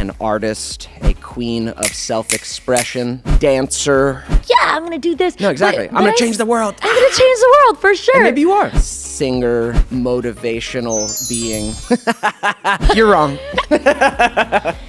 an artist, a queen of self-expression, dancer. Yeah, I'm gonna do this. No, exactly. I'm gonna change the world. I'm gonna change the world for sure. And maybe you are. Singer, motivational being. You're wrong.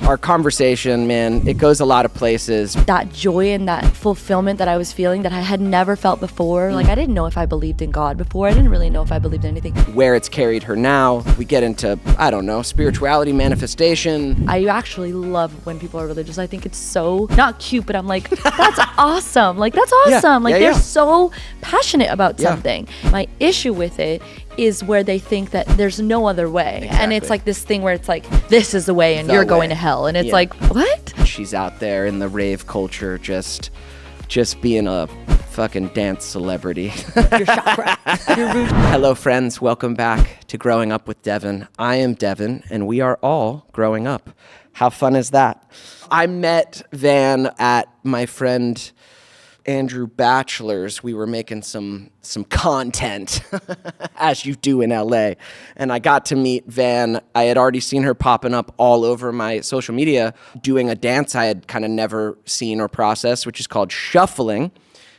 Our conversation, man, it goes a lot of places. That joy and that fulfillment that I was feeling that I had never felt before. Like, I didn't know if I believed in God before. I didn't really know if I believed in anything. Where it's carried her now. We get into, I don't know, spirituality, manifestation. I actually love when people are religious. I think it's so, not cute, but I'm like, that's awesome. Like, that's awesome. They're so passionate about something. My issue with it is where they think that there's no other way. Exactly. And it's like this thing where it's like, this is the way and you're going to hell. And it's like, what? She's out there in the rave culture just being a fucking dance celebrity. Your chakra. Your root. Hello, friends. Welcome back to Growing Up with Devon. I am Devon, and we are all growing up. How fun is that? I met Van at my friend Andrew Batchelor's. We were making some content, as you do in LA. And I got to meet Van. I had already seen her popping up all over my social media doing a dance I had kind of never seen or processed, which is called shuffling.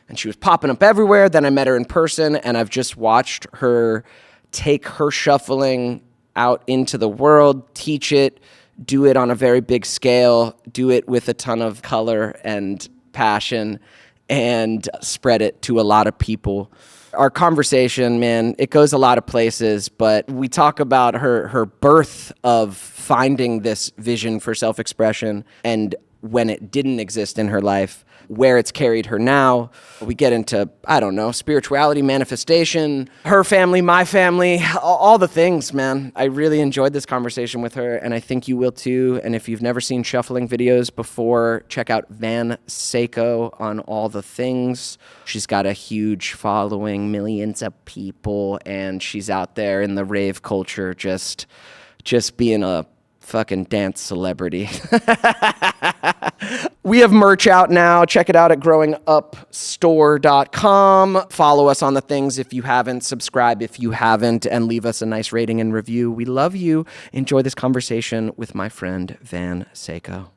And she was popping up everywhere. Then I met her in person, and I've just watched her take her shuffling out into the world, teach it, do it on a very big scale, do it with a ton of color and passion, and spread it to a lot of people. Our conversation, man, it goes a lot of places, but we talk about her birth of finding this vision for self-expression and when it didn't exist in her life, where it's carried her now. We get into, I don't know, spirituality, manifestation, her family, my family, all the things, man. I really enjoyed this conversation with her, and I think you will too. And if you've never seen shuffling videos before, check out Vanesa Seco on all the things. She's got a huge following, millions of people, and she's out there in the rave culture just being a fucking dance celebrity. We have merch out now. Check it out at growingupstore.com. Follow us on the things if you haven't. Subscribe if you haven't. And leave us a nice rating and review. We love you. Enjoy this conversation with my friend Vanesa Seco.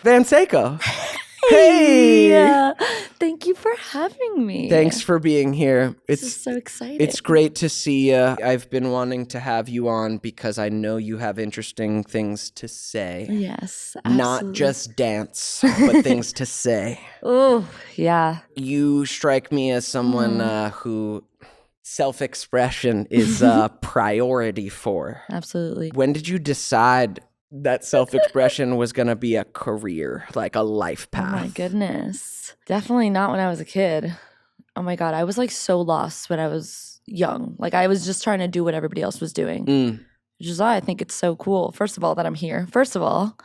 Vanesa Seco. Hey! Yeah. Thank you for having me. Thanks for being here. This is so exciting. It's great to see you. I've been wanting to have you on because I know you have interesting things to say. Yes, absolutely. Not just dance, but things to say. Oh, yeah. You strike me as someone who self-expression is a priority for. Absolutely. When did you decide that self-expression was going to be a career, like a life path? Oh my goodness. Definitely not when I was a kid. Oh my God. I was like so lost when I was young. Like I was just trying to do what everybody else was doing. Which is why I think it's so cool. First of all, that I'm here. First of all,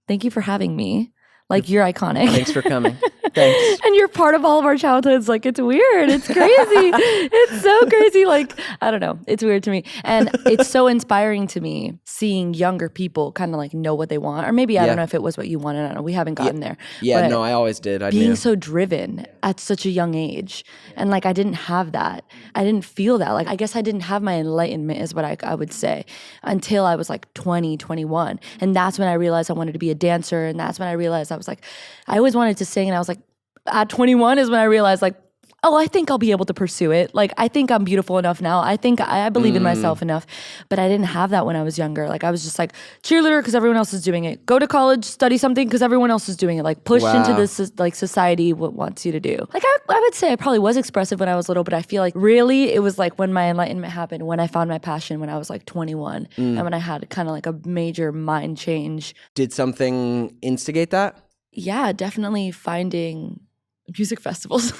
thank you for having me. Like, you're iconic. Thanks for coming. Thanks. And you're part of all of our childhoods. Like, it's weird. It's crazy. It's so crazy. Like, I don't know. It's weird to me. And it's so inspiring to me seeing younger people kind of like know what they want. Or maybe, I don't know if it was what you wanted. I don't know. We haven't gotten there. Yeah, but no, I always did. I being knew. so driven at such a young age. And like, I didn't have that. I didn't feel that. Like, I guess I didn't have my enlightenment is what I would say until I was like 20, 21. And that's when I realized I wanted to be a dancer. And that's when I realized I was like, I always wanted to sing. And I was like, at 21 is when I realized like, oh, I think I'll be able to pursue it. Like, I think I'm beautiful enough now. I think I believe in myself enough. But I didn't have that when I was younger. Like, I was just like, cheerleader because everyone else is doing it. Go to college, study something because everyone else is doing it. Like, pushed into this, like, society what wants you to do. Like, I would say I probably was expressive when I was little, but I feel like really it was like when my enlightenment happened, when I found my passion when I was like 21. And when I had kind of like a major mind change. Did something instigate that? Yeah, definitely finding music festivals.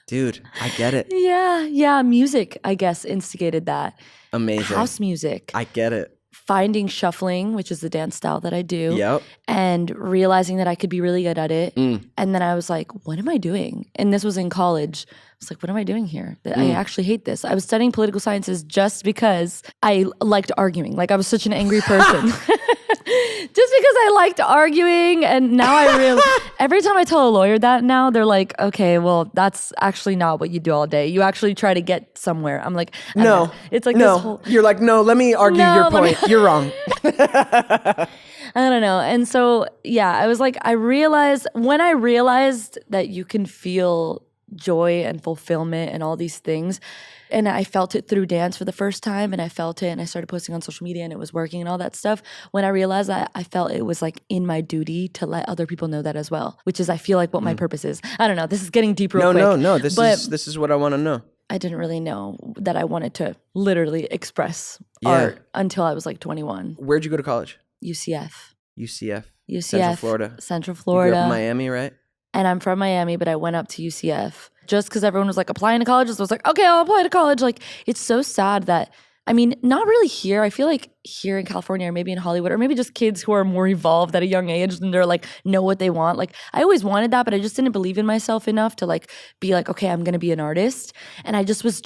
Dude, I get it. Yeah. Music, I guess, instigated that. Amazing. House music. I get it. Finding shuffling, which is the dance style that I do. Yep. And realizing that I could be really good at it. And then I was like, what am I doing? And this was in college. I was like, what am I doing here? I actually hate this. I was studying political sciences just because I liked arguing. Like, I was such an angry person. Just because I liked arguing, and now I realize every time I tell a lawyer that now, they're like, okay, well, that's actually not what you do all day. You actually try to get somewhere. I'm like, no. It's like no. this whole... You're like, no, let me argue your point. You're wrong. I don't know. And so, yeah, I was like, when I realized that you can feel joy and fulfillment and all these things, and I felt it through dance for the first time, and I felt it, and I started posting on social media, and it was working and all that stuff. When I realized that, I felt it was like in my duty to let other people know that as well, which is, I feel like, what my purpose is. I don't know. This is getting deep real quick. No. This is what I want to know. I didn't really know that I wanted to literally express art until I was like 21. Where'd you go to college? UCF. Central Florida. Central You Florida. grew up in Miami, right? And I'm from Miami, but I went up to UCF just because everyone was like applying to colleges. I was like, okay, I'll apply to college. Like, it's so sad that, I mean, not really here. I feel like here in California or maybe in Hollywood or maybe just kids who are more evolved at a young age and they're like, know what they want. Like, I always wanted that, but I just didn't believe in myself enough to like be like, okay, I'm going to be an artist. And I just was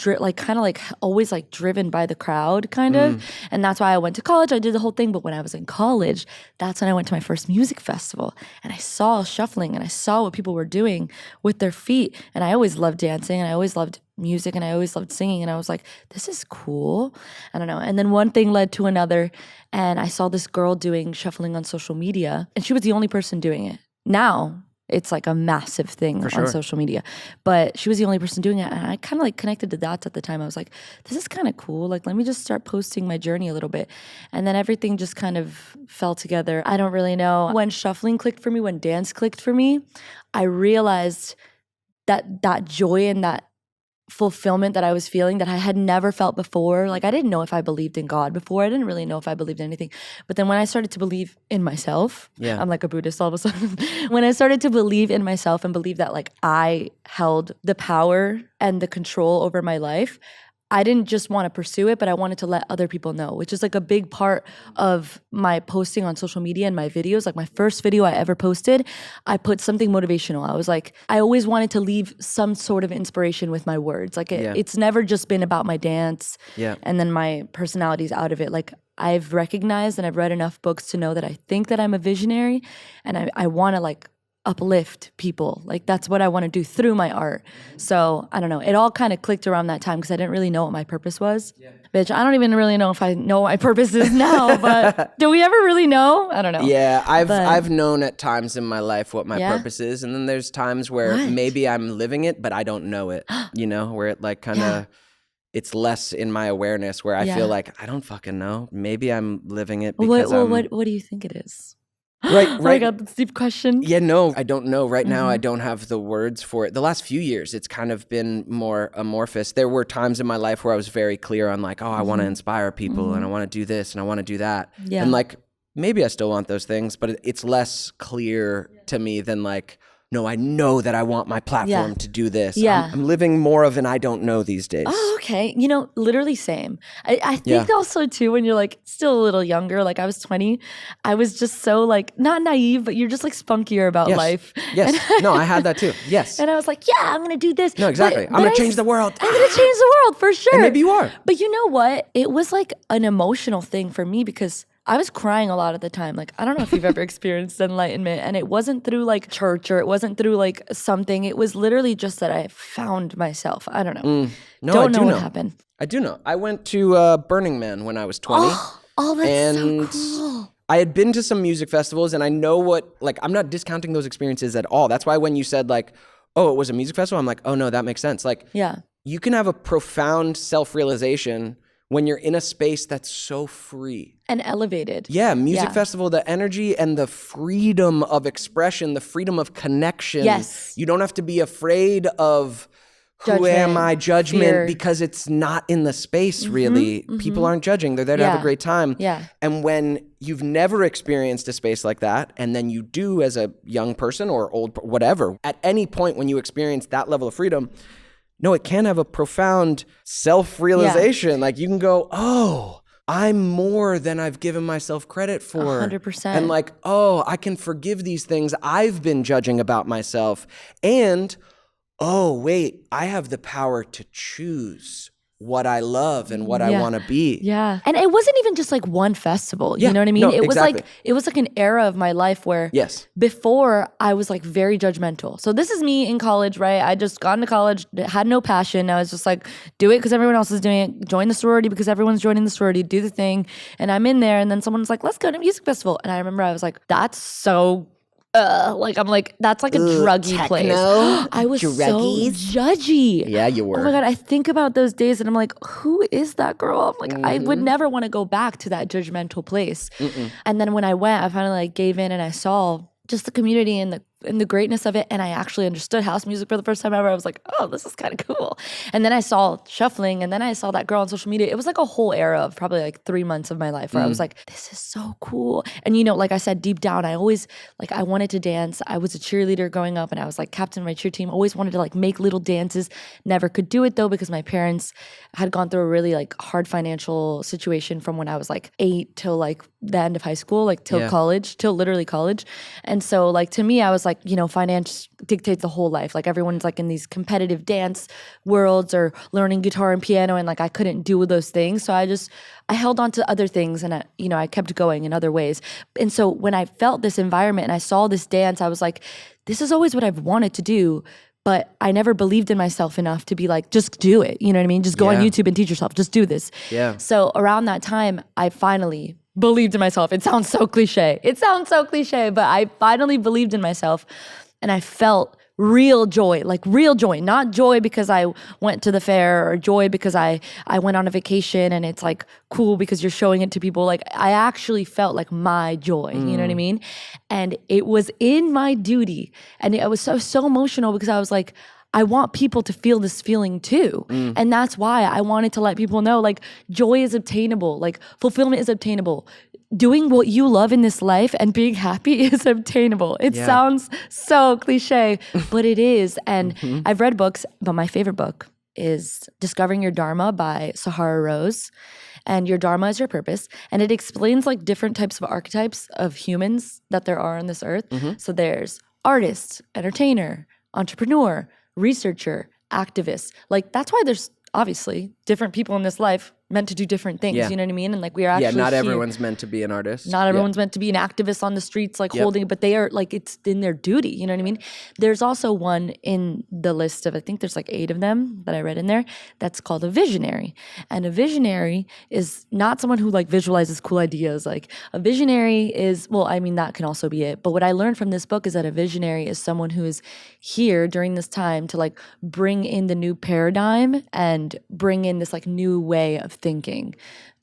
always like driven by the crowd kind of. And that's why I went to college. I did the whole thing. But when I was in college, that's when I went to my first music festival and I saw shuffling and I saw what people were doing with their feet. And I always loved dancing and I always loved music and I always loved singing. And I was like, this is cool. I don't know. And then one thing led to another. And I saw this girl doing shuffling on social media and she was the only person doing it. Now it's like a massive thing on social media, but she was the only person doing it. And I kind of like connected the dots at the time. I was like, this is kind of cool. Like, let me just start posting my journey a little bit. And then everything just kind of fell together. I don't really know. When shuffling clicked for me, when dance clicked for me, I realized that joy and that fulfillment that I was feeling that I had never felt before. Like, I didn't know if I believed in God before. I didn't really know if I believed in anything. But then when I started to believe in myself, I'm like a Buddhist all of a sudden. When I started to believe in myself and believe that like I held the power and the control over my life, I didn't just want to pursue it, but I wanted to let other people know, which is like a big part of my posting on social media and my videos. Like my first video I ever posted, I put something motivational. I was like, I always wanted to leave some sort of inspiration with my words. Like it's never just been about my dance and then my personality's out of it. Like I've recognized and I've read enough books to know that I think that I'm a visionary and I want to like uplift people. Like that's what I want to do through my art. So I don't know. It all kind of clicked around that time because I didn't really know what my purpose was. Bitch, I don't even really know if I know what my purpose is now, but do we ever really know? I don't know. Yeah, I've known at times in my life what my purpose is, and then there's times where maybe I'm living it, but I don't know it, you know, where it like kind of it's less in my awareness where I feel like I don't fucking know. Maybe I'm living it because what do you think it is? Right. Oh my God, that's a deep question. Yeah, no, I don't know. Right now, I don't have the words for it. The last few years, it's kind of been more amorphous. There were times in my life where I was very clear on like, oh, I want to inspire people and I want to do this and I want to do that. Yeah. And like, maybe I still want those things, but it's less clear to me than like, no, I know that I want my platform to do this. Yeah. I'm living more of an I don't know these days. Oh, okay. You know, literally same. I think also too, when you're like still a little younger, like I was 20, I was just so like, not naive, but you're just like spunkier about life. Yes. No, I had that too. Yes. And I was like, yeah, I'm going to do this. No, exactly. I'm going to change the world. I'm going to change the world for sure. And maybe you are. But you know what? It was like an emotional thing for me because I was crying a lot at the time. Like, I don't know if you've ever experienced enlightenment, and it wasn't through like church or it wasn't through like something. It was literally just that I found myself. I don't know. Don't know what happened. I do know. I went to Burning Man when I was 20. Oh, that's so cool. I had been to some music festivals, and I know what, like, I'm not discounting those experiences at all. That's why when you said like, oh, it was a music festival, I'm like, oh no, that makes sense. Like, you can have a profound self-realization when you're in a space that's so free. And elevated. Yeah, music festival, the energy and the freedom of expression, the freedom of connection. Yes. You don't have to be afraid of who am I, judgment, fear. Because it's not in the space really. People aren't judging. They're there to have a great time. Yeah. And when you've never experienced a space like that, and then you do as a young person or old, whatever, at any point when you experience that level of freedom, no, it can have a profound self-realization. Like you can go, oh, I'm more than I've given myself credit for. 100%. And like, oh, I can forgive these things I've been judging about myself. And, oh, wait, I have the power to choose what I love and what I want to be. Yeah. And it wasn't even just like one festival. Yeah. You know what I mean? No, it was exactly. it was like an era of my life where Yes. before I was like very judgmental. So this is me in college, right? I just got into college, had no passion. I was just like, do it because everyone else is doing it. Join the sorority because everyone's joining the sorority. Do the thing. And I'm in there, and then someone's like, let's go to a music festival. And I remember I was like, that's so like I'm like, that's like a druggy techno, place. I was druggies. so judgy. Yeah, you were. Oh my God, I think about those days and I'm like, who is that girl? I'm like, I would never want to go back to that judgmental place. And then when I went, I finally like gave in and I saw just the community and the greatness of it. And I actually understood house music for the first time ever. I was like, oh, this is kind of cool. And then I saw shuffling, and then I saw that girl on social media. It was like a whole era of probably like 3 months of my life where I was like, this is so cool. And you know, like I said, deep down, I always like, I wanted to dance. I was a cheerleader growing up, and I was like captain of my cheer team. Always wanted to like make little dances. Never could do it though, because my parents had gone through a really like hard financial situation from when I was like 8 till like the end of high school, like till college, till literally college. And so like to me, I was like, you know, finance dictates the whole life. Like everyone's like in these competitive dance worlds or learning guitar and piano, and like I couldn't do those things. So I held on to other things, and I kept going in other ways. And so when I felt this environment and I saw this dance, I was like, this is always what I've wanted to do. But I never believed in myself enough to be like, just do it. You know what I mean? Just go on YouTube and teach yourself. Just do this. Yeah. So around that time, I finally believed in myself. It sounds so cliche. But I finally believed in myself, and I felt real joy, like real joy, not joy because I went to the fair or joy because I went on a vacation and it's like cool because you're showing it to people. Like I actually felt like my joy, you know what I mean? And it was in my duty, and I was so emotional because I was like, I want people to feel this feeling too. And that's why I wanted to let people know, like, joy is obtainable, like fulfillment is obtainable. Doing what you love in this life and being happy is obtainable. It sounds so cliche, but it is. And I've read books, but my favorite book is Discovering Your Dharma by Sahara Rose. And your dharma is your purpose. And it explains like different types of archetypes of humans that there are on this earth. So there's artist, entertainer, entrepreneur, researcher, activist. Like that's why there's obviously different people in this life meant to do different things. You know what I mean? And like we are actually not everyone's meant to be an artist. Not everyone's meant to be an activist on the streets, like holding, but they are like, it's in their duty. You know what I mean? There's also one in the list of, I think there's like 8 of them that I read in there, that's called a visionary. And a visionary is not someone who like visualizes cool ideas. Like a visionary is, well, I mean, that can also be it. But what I learned from this book is that a visionary is someone who is here during this time to like bring in the new paradigm and bring in this like new way of thinking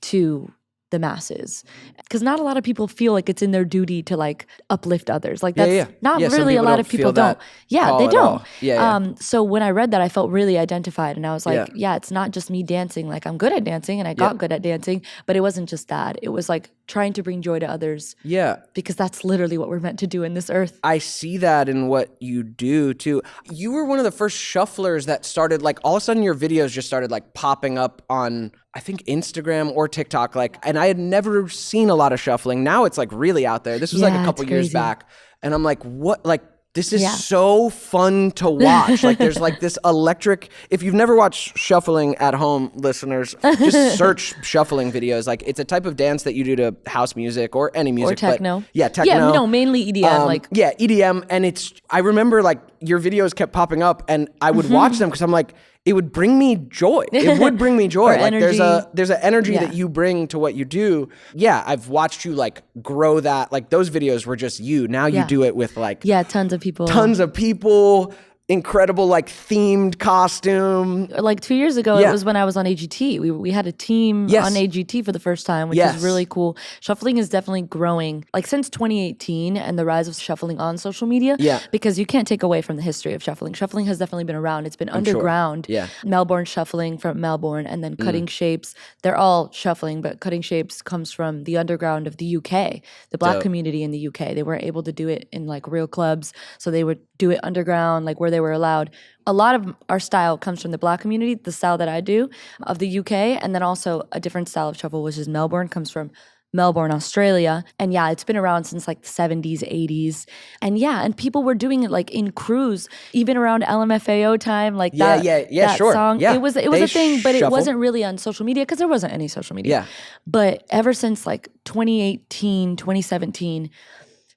to the masses, because not a lot of people feel like it's in their duty to like uplift others. Like that's not really a lot of people don't. Yeah, they don't. So when I read that, I felt really identified, and I was like, yeah, it's not just me dancing. Like I'm good at dancing, and I got good at dancing, but it wasn't just that. It was like trying to bring joy to others. Yeah, because that's literally what we're meant to do in this earth. I see that in what you do too. You were one of the first shufflers that started like all of a sudden your videos just started like popping up on, I think, Instagram or TikTok, like, and I had never seen a lot of shuffling. Now it's like really out there. This was like a couple years back, and I'm like, what? Like, this is so fun to watch. Like, there's like this electric. If you've never watched shuffling at home, listeners, just search shuffling videos. Like, it's a type of dance that you do to house music or any music. Or techno. But, techno. Yeah, no, mainly EDM. EDM, and I remember like your videos kept popping up, and I would watch them because I'm like, it would bring me joy. It would bring me joy. Like energy. there's an energy that you bring to what you do. Yeah, I've watched you like grow that. Like those videos were just you. Now you do it with like tons of people. Incredible like themed costume. Like 2 years ago, it was when I was on AGT. We had a team on AGT for the first time, which is really cool. Shuffling is definitely growing, like since 2018 and the rise of shuffling on social media. Yeah. Because you can't take away from the history of shuffling. Shuffling has definitely been around. It's been underground. Sure. Yeah. Melbourne shuffling from Melbourne, and then Cutting Shapes. They're all shuffling, but Cutting Shapes comes from the underground of the UK, the Black community in the UK. They weren't able to do it in like real clubs, so they would do it underground, like where they were allowed. A lot of our style comes from the Black community, the style that I do of the UK, and then also a different style of shuffle, which is Melbourne, comes from Melbourne, Australia. And yeah, it's been around since like the 70s, 80s. And yeah, and people were doing it like in crews, even around LMFAO time, like that sure. song. Yeah. It was They a thing, but it shuffle. wasn't really on social media because there wasn't any social media. Yeah. But ever since like 2018, 2017,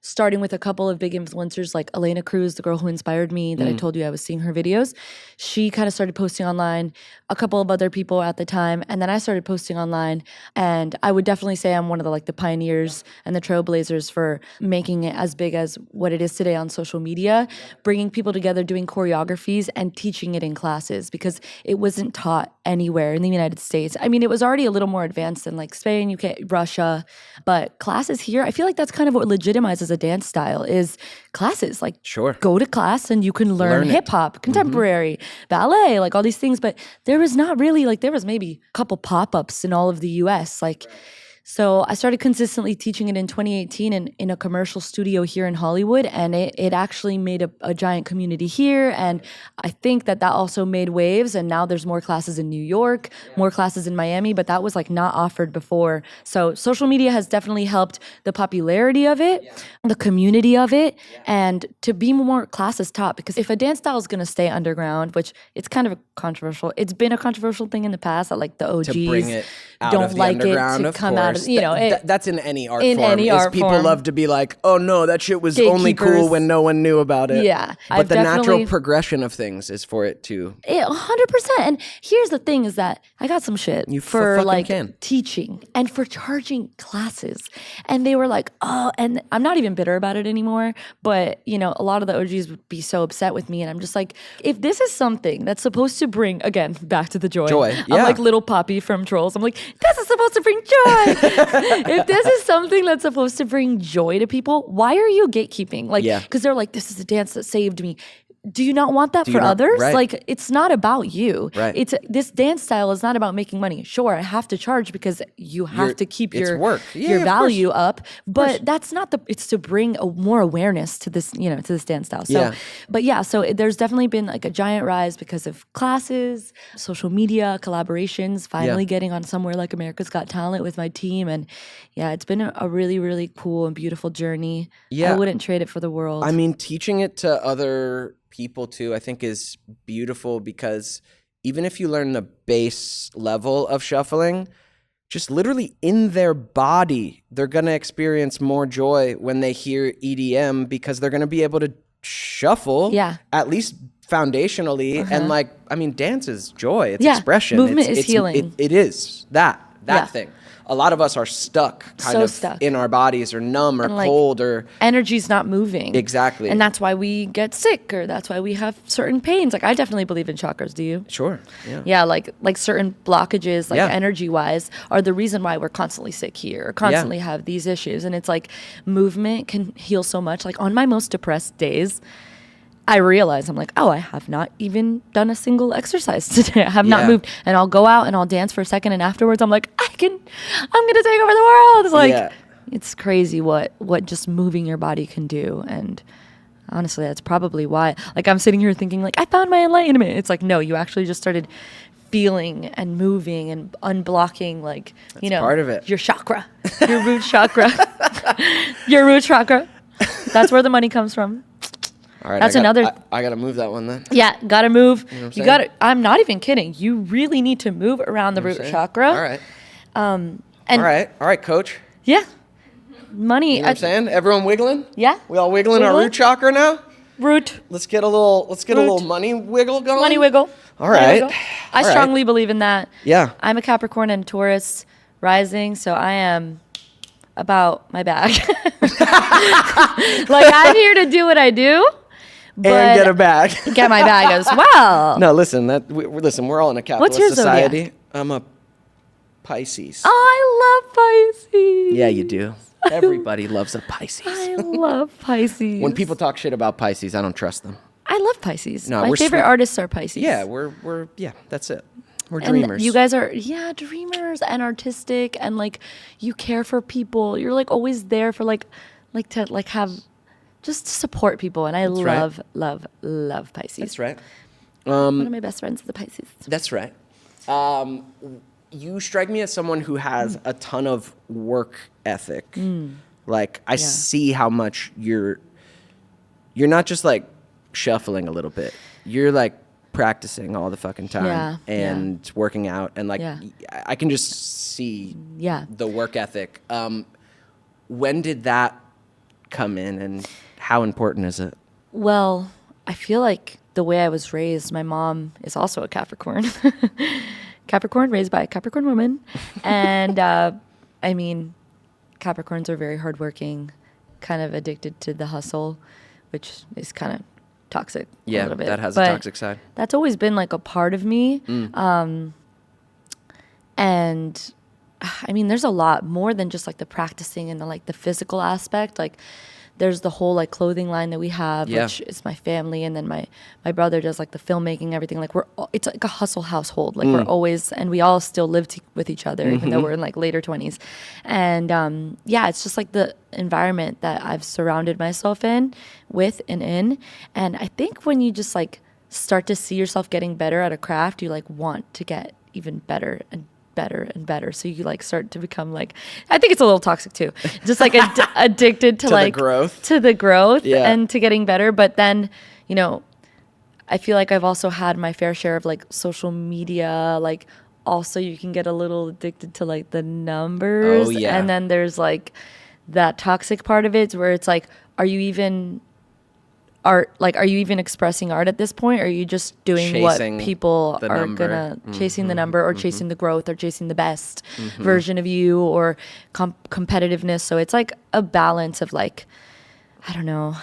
starting with a couple of big influencers like Elena Cruz, the girl who inspired me that I told you I was seeing her videos. She kind of started posting online, a couple of other people at the time, and then I started posting online. And I would definitely say I'm one of the pioneers and the trailblazers for making it as big as what it is today on social media, bringing people together, doing choreographies and teaching it in classes because it wasn't taught anywhere in the United States. I mean, it was already a little more advanced than like Spain, UK, Russia, but classes here, I feel like that's kind of what legitimizes a dance style is classes. Like, Sure. go to class and you can learn it. hip hop, contemporary, ballet, like all these things. But there was not really there was maybe a couple pop ups in all of the US. So I started consistently teaching it in 2018 in a commercial studio here in Hollywood, and it actually made a giant community here. And I think that also made waves, and now there's more classes in New York, more classes in Miami, but that was not offered before. So social media has definitely helped the popularity of it, the community of it, and to be more classes taught. Because if a dance style is going to stay underground, which it's kind of it's been a controversial thing in the past that the OGs To bring it out don't of the like it underground, to of come out course. of, That's in any art in form. any art people form. love to be like, oh no, that shit was only cool Gatekeepers. when no one knew about it. Yeah, But I've the natural definitely- progression of things is for it to 100%. And here's the thing is that I got some shit for fucking can. teaching and for charging classes. And they were like, oh, and I'm not even bitter about it anymore. But, a lot of the OGs would be so upset with me. And I'm just like, if this is something that's supposed to bring, again, back to the joy. I'm yeah. like little Poppy from Trolls. I'm like, this is supposed to bring joy. If this is something that's supposed to bring joy to people, why are you gatekeeping? Because they're like, this is a dance that saved me. Do you not want that for others? Right. It's not about you. Right. This dance style is not about making money. Sure, I have to charge because you have to keep it's your work. your Yeah, value up. But that's not it's to bring more awareness to this, to this dance style. So, but yeah, so there's definitely been a giant rise because of classes, social media, collaborations, finally getting on somewhere like America's Got Talent with my team. And yeah, it's been a really, really cool and beautiful journey. Yeah. I wouldn't trade it for the world. I mean, teaching it to other people too, I think is beautiful because even if you learn the base level of shuffling, just literally in their body, they're going to experience more joy when they hear EDM because they're going to be able to shuffle at least foundationally. And dance is joy. It's expression. Movement it's is healing. It is that thing. A lot of us are stuck stuck in our bodies or numb or cold or energy's not moving. Exactly. And that's why we get sick or that's why we have certain pains. I definitely believe in chakras. Do you? Sure. Yeah. Yeah, like certain blockages, energy wise, are the reason why we're constantly sick here or constantly have these issues. And it's movement can heal so much. On my most depressed days, I realize I'm like, oh, I have not even done a single exercise today. I have not moved. And I'll go out and I'll dance for a second. And afterwards, I'm like, I'm going to take over the world. It's it's crazy what just moving your body can do. And honestly, that's probably why, I'm sitting here thinking I found my enlightenment. It's no, you actually just started feeling and moving and unblocking, part of it. Your chakra, your root chakra, your root chakra. That's where the money comes from. All right, that's I gotta move that one then. Yeah, gotta move. You gotta. I'm not even kidding. You really need to move around the root chakra. All right. All right, coach. Yeah, money. You know what I'm saying? Everyone wiggling? Yeah. We all wiggling our root chakra now? Root. Let's get a little money wiggle going. Money wiggle. All right. I strongly believe in that. Yeah. I'm a Capricorn and Taurus rising, so I am about my bag. I'm here to do what I do. But and get a bag. Get my bag as well. No, listen. We're all in a capitalist What's your society. zodiac? I'm a Pisces. Oh, I love Pisces. Yeah, you do. Everybody loves a Pisces. I love Pisces. When people talk shit about Pisces, I don't trust them. I love Pisces. No, my favorite artists are Pisces. Yeah, we're that's it. We're dreamers. And you guys are dreamers and artistic and you care for people. You're always there for to have just to support people, and I love Pisces. That's right. One of my best friends is a Pisces. That's right. you strike me as someone who has a ton of work ethic. Like I see how much you're not just like shuffling a little bit. You're like practicing all the fucking time and working out, and like I can just see the work ethic. When did that come in, and how important is it? Well, I feel like the way I was raised, my mom is also a Capricorn. Capricorn, raised by a Capricorn woman. And I mean, Capricorns are very hardworking, kind of addicted to the hustle, which is kind of toxic a little bit. That has a toxic side. That's always been like a part of me. And I mean, there's a lot more than just like the practicing and the physical aspect. Like there's the whole like clothing line that we have, which is my family. And then my brother does like the filmmaking, everything. Like it's like a hustle household. Like we're always, and we all still live with each other, even though we're in like later 20s. And it's just like the environment that I've surrounded myself with and in. And I think when you just like start to see yourself getting better at a craft, you like want to get even better and better and better. So you like start to become like, I think it's a little toxic too, just like addicted to like the growth and to getting better. But then, you know, I feel like I've also had my fair share of like social media. Like also you can get a little addicted to like the numbers. And then there's like that toxic part of it where it's like, are you even expressing art at this point, or are you just doing chasing what people are gonna chasing the number, or chasing the growth, or chasing the best version of you, or competitiveness? So it's like a balance of like, I don't know.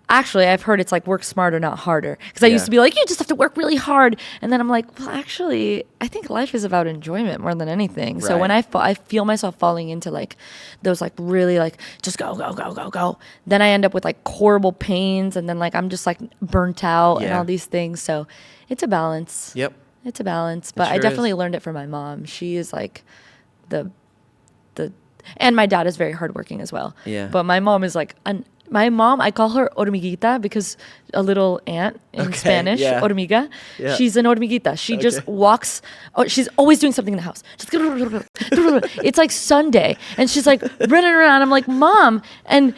Actually, I've heard it's like work smarter, not harder. Because I used to be like, you just have to work really hard. And then I'm like, well, actually, I think life is about enjoyment more than anything. Right. So when I feel myself falling into like those like really like just go, go, go, go, go. Then I end up with like horrible pains. And then like I'm just like burnt out and all these things. So it's a balance. Yep. It's a balance. But I definitely learned it from my mom. She is like and my dad is very hardworking as well. Yeah. But my mom is like my mom, I call her hormiguita because a little ant in Spanish, hormiga. Yeah. She's an hormiguita. She just walks. Oh, she's always doing something in the house. Just it's like Sunday, and she's like running around. I'm like, Mom, and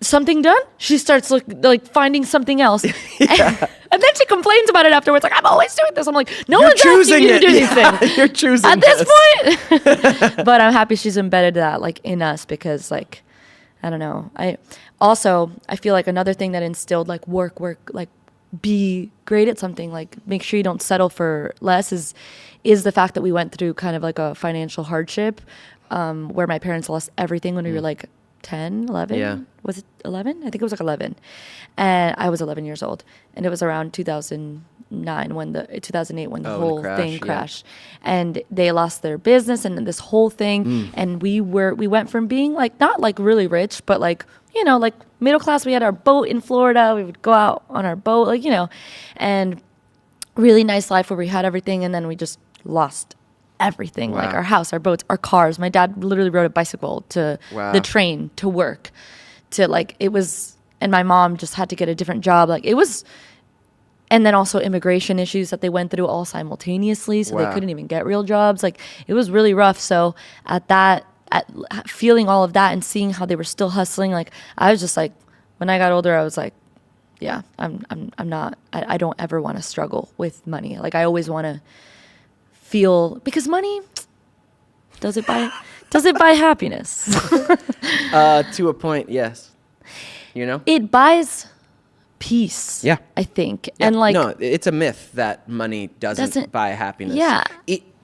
something done? She starts like finding something else. And then she complains about it afterwards. Like, I'm always doing this. I'm like, no one's asking you to do these things. You're choosing at this point. But I'm happy she's embedded that like in us, because like, I don't know. I feel like another thing that instilled like work, like be great at something, like make sure you don't settle for less is the fact that we went through kind of like a financial hardship, where my parents lost everything when we were like 10, 11. Yeah. Was it 11? I think it was like 11. And I was 11 years old. And it was around 2008 when the whole thing crashed. And they lost their business and this whole thing. And we went from being like, not like really rich, but like, you know, like middle class. We had our boat in Florida. We would go out on our boat, like, you know, and really nice life where we had everything. And then we just lost everything, like our house, our boats, our cars. My dad literally rode a bicycle to the train to work, to like, it was, and my mom just had to get a different job. Like it was, and then also immigration issues that they went through all simultaneously. So they couldn't even get real jobs. Like it was really rough. So at feeling all of that and seeing how they were still hustling, like I was just like, when I got older, I was like, yeah, I'm not, I don't ever want to struggle with money. Like I always want to feel, because money, does it buy happiness? To a point, yes. You know, it buys peace. Yeah, I think. Yeah. And like, no, it's a myth that money doesn't buy happiness. Yeah,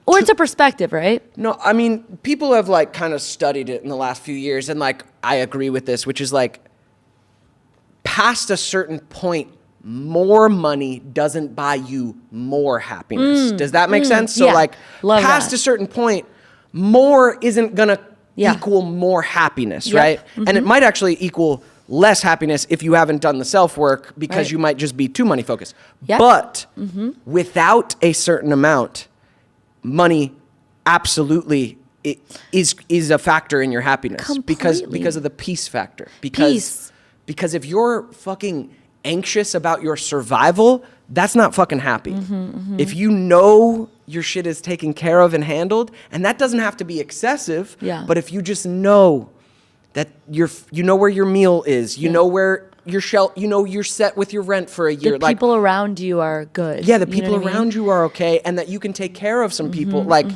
or it's a perspective, right? No, I mean, people have like kind of studied it in the last few years, and like I agree with this, which is like past a certain point, more money doesn't buy you more happiness. Does that make sense? So like past a certain point, more isn't gonna equal more happiness, right? And it might actually equal less happiness if you haven't done the self-work, because you might just be too money focused. But without a certain amount, money absolutely is a factor in your happiness. Because of the peace factor. Because if you're fucking anxious about your survival, that's not fucking happy. If you know your shit is taken care of and handled, and that doesn't have to be excessive. Yeah. But if you just know that you know where your meal is, you know where your you know you're set with your rent for a year. The people around you are good. Yeah, the people around you are okay, and that you can take care of some people. Like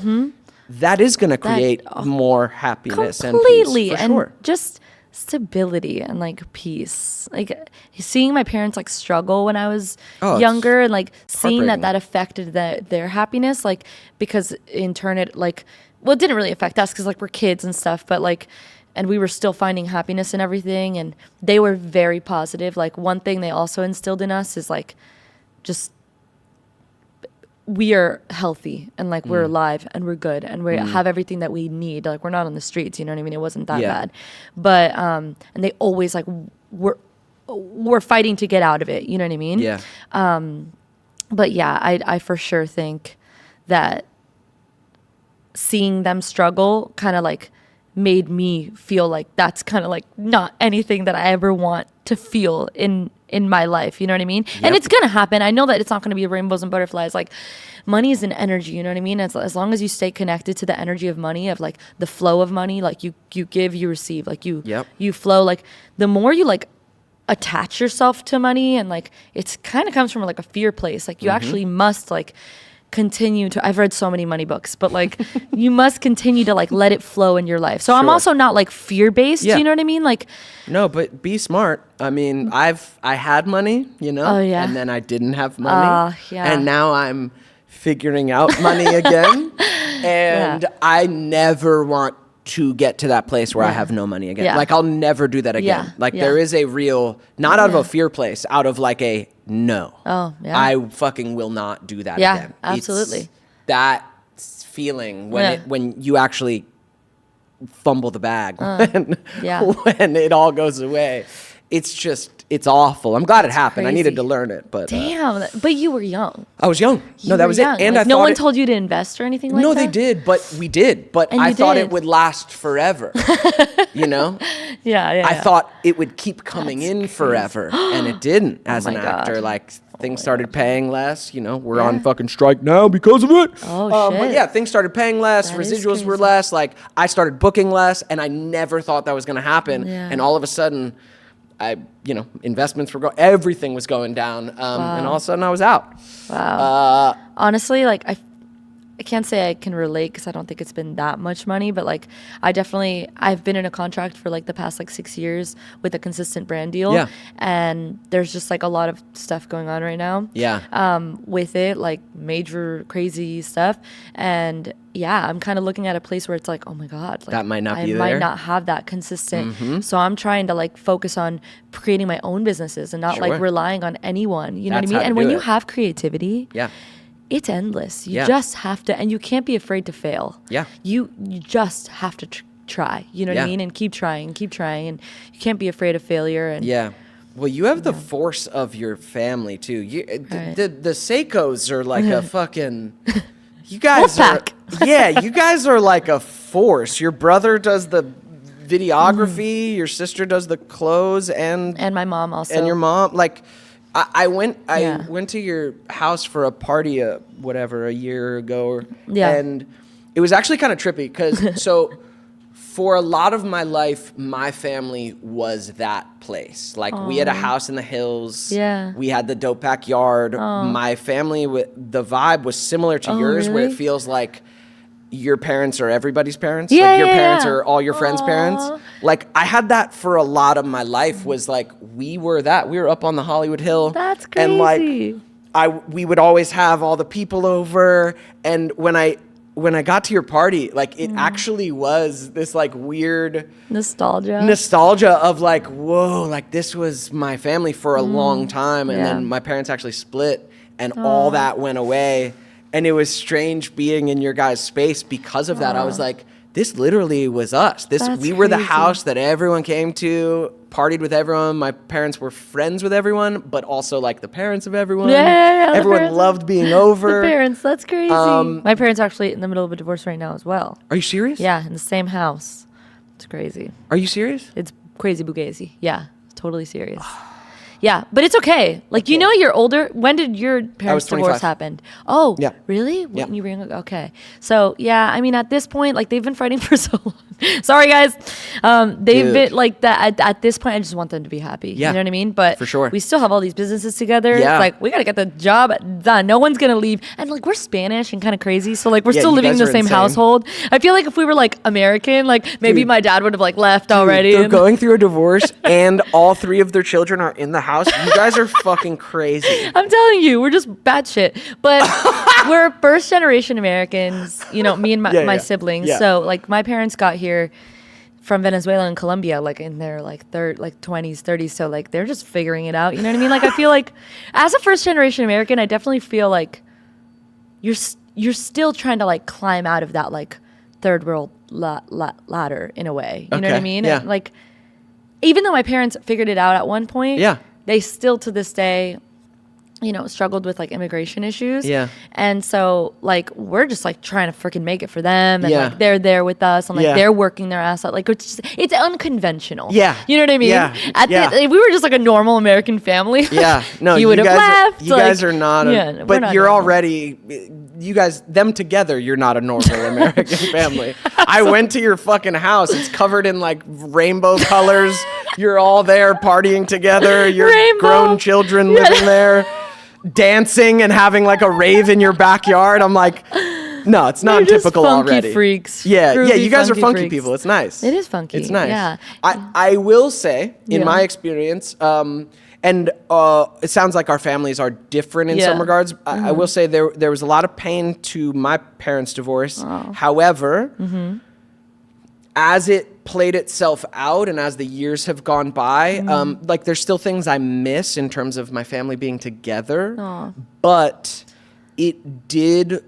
that is going to create more happiness completely, and peace, for sure. and just stability and like peace. Like seeing my parents like struggle when I was younger, and like seeing that affected their happiness, like because in turn it like, well, it didn't really affect us because like we're kids and stuff, but like, and we were still finding happiness in everything, and they were very positive. Like one thing they also instilled in us is like just we are healthy and like we're alive and we're good and we have everything that we need. Like we're not on the streets, you know what I mean? It wasn't that bad. But and they always like we're fighting to get out of it, you know what I mean? Yeah. But yeah, I for sure think that seeing them struggle kind of like made me feel like that's kind of like not anything that I ever want to feel in my life, you know what I mean? Yep. And it's gonna happen. I know that it's not gonna be rainbows and butterflies. Like money is an energy, you know what I mean? As long as you stay connected to the energy of money, of like the flow of money, like you give, you receive, like you flow. Like the more you like attach yourself to money, and like it's kind of comes from like a fear place. Like you actually must like continue to, I've read so many money books, but like you must continue to like let it flow in your life. So I'm also not like fear based, you know what I mean? Like no, but be smart. I mean, I had money, you know, and then I didn't have money, and now I'm figuring out money again, and I never want to get to that place where I have no money again. Like I'll never do that again. Like there is a real, not out of a fear place, out of like a no. I fucking will not do that again. Absolutely. It's that feeling when you actually fumble the bag when it all goes away. It's awful. I'm glad it happened. I needed to learn it, but damn. But you were young. I was young. No, that was young. it. And like, no one told you to invest or anything like that? No, they did, but we did. But I thought it would last forever. You know? I thought it would keep coming in forever, and it didn't. As an actor, like things started paying less. You know, we're on fucking strike now because of it. Oh shit. But yeah, things started paying less. Residuals were less. Like I started booking less, and I never thought that was going to happen. And all of a sudden, investments were everything was going down, and all of a sudden I was out. Wow. Honestly, like I can't say I can relate because I don't think it's been that much money, but like I've been in a contract for like the past like 6 years with a consistent brand deal, and there's just like a lot of stuff going on right now. With it, like major crazy stuff, and I'm kind of looking at a place where it's like, oh my God, like that might not be there. I might not have that consistent. So I'm trying to like focus on creating my own businesses and not like relying on anyone. You know what I mean? And when you have creativity, it's endless. You just have to, and you can't be afraid to fail. You just have to try. You know what I mean? And keep trying, and you can't be afraid of failure. And well, you have the force of your family too. The Secos are like a fucking. You guys are, you guys are like a force. Your brother does the videography. Your sister does the clothes, and my mom also. And your mom, like, I went to your house for a party, a year ago, and it was actually kind of trippy because so. For a lot of my life, my family was that place. Like we had a house in the hills. We had the dope backyard. My family, the vibe was similar to yours, where it feels like your parents are everybody's parents. Like your parents are all your friends' parents. Like I had that for a lot of my life. Was like we were up on the Hollywood Hill. That's crazy. And like we would always have all the people over. And when I got to your party, like it actually was this like weird nostalgia of like, whoa, like this was my family for a long time. And then my parents actually split and all that went away. And it was strange being in your guys' space because of that. I was like, this literally was us. We were the house that everyone came to, partied with everyone. My parents were friends with everyone, but also like the parents of everyone. Everyone loved being over. The parents, that's crazy. My parents are actually in the middle of a divorce right now as well. Are you serious? Yeah, in the same house. It's crazy. Are you serious? It's crazy bougazi. Yeah, totally serious. Yeah, but it's okay. Like, you know, you're older. When did your parents' divorce 25. happen? Oh, Yeah. really? Yeah. When you were young? Okay. So, yeah, I mean, at this point, like, they've been fighting for so long. Sorry, guys. They've Dude. been, like, that. At this point, I just want them to be happy. Yeah. You know what I mean? But For sure. we still have all these businesses together. Yeah. It's like, we got to get the job done. No one's going to leave. And, like, we're Spanish and kind of crazy. So, like, we're Yeah, still you living in guys the are same insane. household. I feel like if we were, like, American, like, maybe Dude. my dad would have, like, left already. They're and- going through a divorce and all 3 of their children are in the house. You guys are fucking crazy. I'm telling you, we're just batshit. But we're first generation Americans, you know, me and my, Yeah, my yeah. siblings. Yeah. So like my parents got here from Venezuela and Colombia, like in their like 20s, 30s. So like they're just figuring it out. You know what I mean? Like I feel like as a first generation American, I definitely feel like you're still trying to like climb out of that like third world ladder in a way. You know what I Okay, mean? yeah. And, like even though my parents figured it out at one point, Yeah. they still to this day, you know, struggled with like immigration issues. Yeah. And so like we're just like trying to freaking make it for them, and Yeah. like they're there with us, and like Yeah. they're working their ass out. Like it's unconventional. Yeah. You know what I mean? Yeah. Yeah. If we were just like a normal American family. Yeah, no, you you would have guys left. You guys are not. we're But not you're normal. already. You guys, them together, you're not a normal American family. I went to your fucking house. It's covered in like rainbow colors. You're all there partying together. Your Rainbow. grown children living there, dancing and having like a rave in your backyard. I'm like, no, it's not We're just typical funky already. freaks. Yeah, yeah, Groovy, you guys are funky freaks. people. It's nice. It is funky. It's nice. Yeah. I will say, in Yeah. my experience, and it sounds like our families are different in Yeah. some regards. I will say there was a lot of pain to my parents' divorce. Oh. However, as it played itself out and as the years have gone by, like there's still things I miss in terms of my family being together. Aw. But it did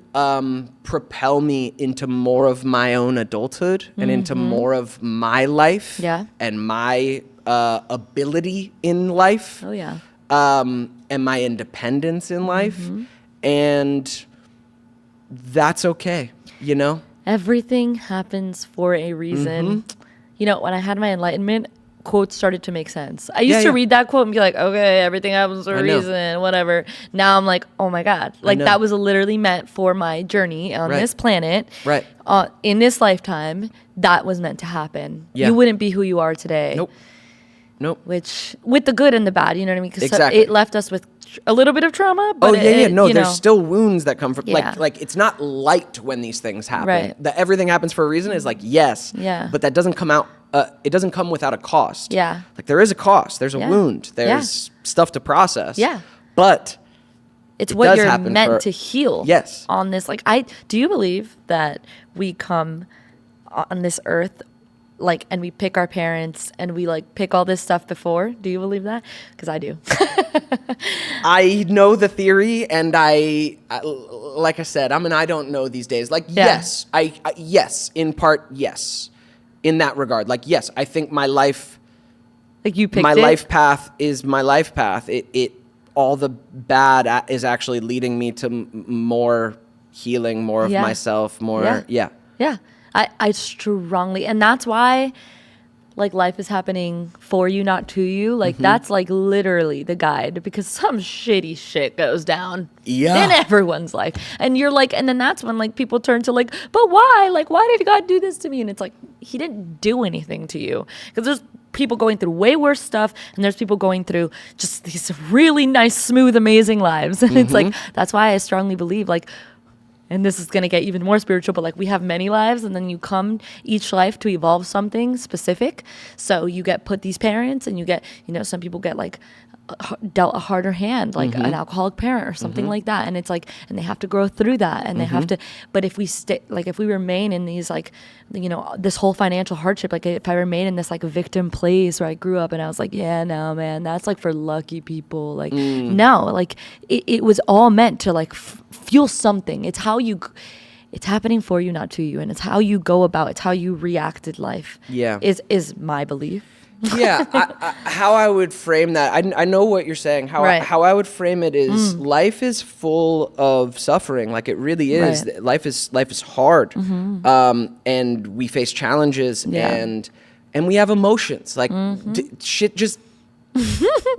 propel me into more of my own adulthood and into more of my life Yeah. and my ability in life Oh yeah. and my independence in life. And that's okay, you know? Everything happens for a reason. You know, when I had my enlightenment, quotes started to make sense. I used Yeah, to yeah. read that quote and be like, okay, everything happens for a I know. reason, whatever. Now I'm like, oh my God. Like know. that was literally meant for my journey on Right. this planet. Right. In this lifetime, that was meant to happen. Yeah. You wouldn't be who you are today. Nope. Which, with the good and the bad, you know what I mean? Because Exactly. it left us with a little bit of trauma. But Oh yeah. No, you there's know, still wounds that come from Yeah. like it's not light when these things happen. Right. That everything happens for a reason is like yes. Yeah. But that doesn't come out. It doesn't come without a cost. Yeah. Like there is a cost. There's a Yeah. wound. There's stuff to process. Yeah. But It's It what does you're happen meant for- to heal. Yes. On this, like, do you believe that we come on this earth, like, and we pick our parents and we like pick all this stuff before? Do you believe that? Because I do. I know the theory, and I like I said, I don't know these days. Like Yeah. yes, yes, in part yes, in that regard. Like yes, I think my life. Like you picked My it. life path is my life path. It all the bad is actually leading me to more healing, more of Yeah. myself, more Yeah. yeah. Yeah, I strongly, and that's why, like, life is happening for you, not to you. Like, Mm-hmm. that's like literally the guide, because some shitty shit goes down Yeah. in everyone's life, and you're like, and then that's when like people turn to like, but why? Like, why did God do this to me? And it's like, He didn't do anything to you, because there's people going through way worse stuff, and there's people going through just these really nice, smooth, amazing lives, and it's like that's why I strongly believe like. And this is going to get even more spiritual, but like we have many lives, and then you come each life to evolve something specific. So you get put these parents, and you get, you know, some people get like dealt a harder hand, like an alcoholic parent or something like that. And it's like, and they have to grow through that, and they have to, but if we stay, like if we remain in these, like, you know, this whole financial hardship, like if I remain in this like victim place where I grew up and I was like, yeah, no, man, that's like for lucky people. Like, no, like it was all meant to like fuel something. It's how you, it's happening for you, not to you. And it's how you go about, it's how you reacted life. Yeah. Is my belief. Yeah, how I would frame that, I know what you're saying. Right. How I would frame it is life is full of suffering. Like it really is. Right. Life is hard, and we face challenges, Yeah. and we have emotions. Like shit just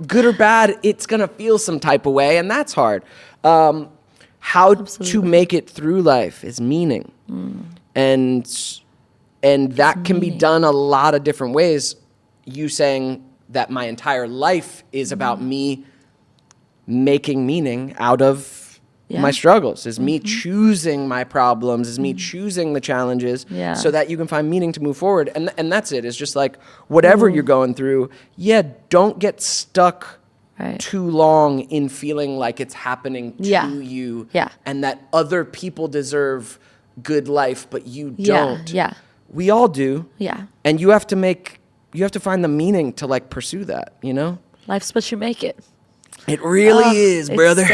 good or bad, it's going to feel some type of way, and that's hard. How to make it through life is meaning. And that can be done a lot of different ways. You saying that my entire life is about me making meaning out of my struggles, is me choosing my problems, is me choosing the challenges so that you can find meaning to move forward. And that's it. It's just like whatever you're going through, don't get stuck too long in feeling like it's happening to you and that other people deserve good life, but you don't. We all do. And you have to find the meaning to like pursue that, you know? Life's what you make it. It really is, brother.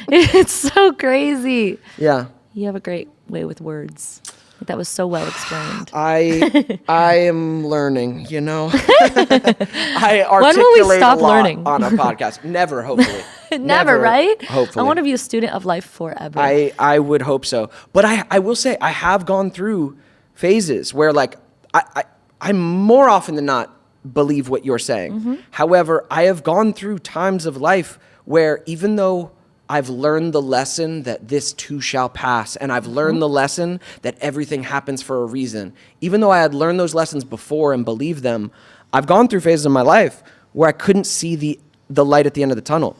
It's so crazy. Yeah. You have a great way with words. That was so well explained. I am learning, you know. I articulate when will we stop a lot learning on a podcast? Never, hopefully. Never, right? Hopefully. I want to be a student of life forever. I would hope so. But I will say I have gone through phases where like I more often than not believe what you're saying. However, I have gone through times of life where even though I've learned the lesson that this too shall pass, and I've learned the lesson that everything happens for a reason, even though I had learned those lessons before and believed them, I've gone through phases in my life where I couldn't see the light at the end of the tunnel.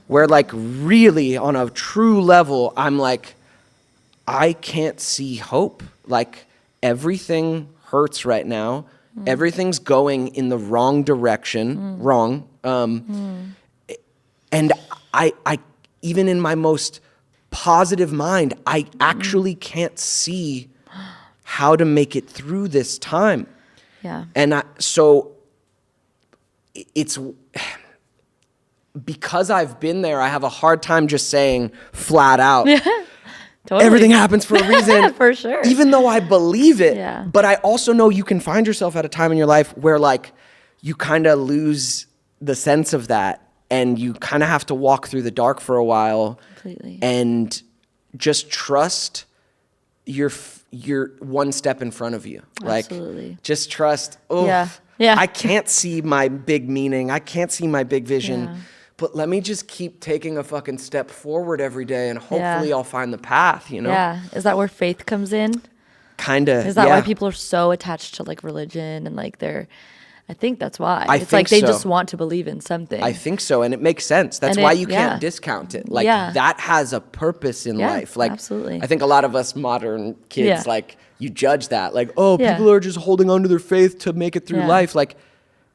Where like really on a true level, I'm like, I can't see hope. Like everything hurts right now. Everything's going in the wrong direction, and I even in my most positive mind, I actually can't see how to make it through this time. And so it's because I've been there, I have a hard time just saying flat out, Totally. everything happens for a reason. For sure. Even though I believe it. Yeah. But I also know you can find yourself at a time in your life where like you kind of lose the sense of that and you kind of have to walk through the dark for a while. Completely. And just trust your one step in front of you. Absolutely. Like just trust, I can't see my big meaning. I can't see my big vision. Yeah. But let me just keep taking a fucking step forward every day and hopefully I'll find the path, you know? Yeah. Is that where faith comes in? Kind of. Is that why people are so attached to like religion and like I think that's why. I It's think like they so. just want to believe in something. I think so. And it makes sense. That's why you can't discount it. Like that has a purpose in life. Like absolutely. I think a lot of us modern kids, like you judge that. Like, people are just holding on to their faith to make it through life. Like,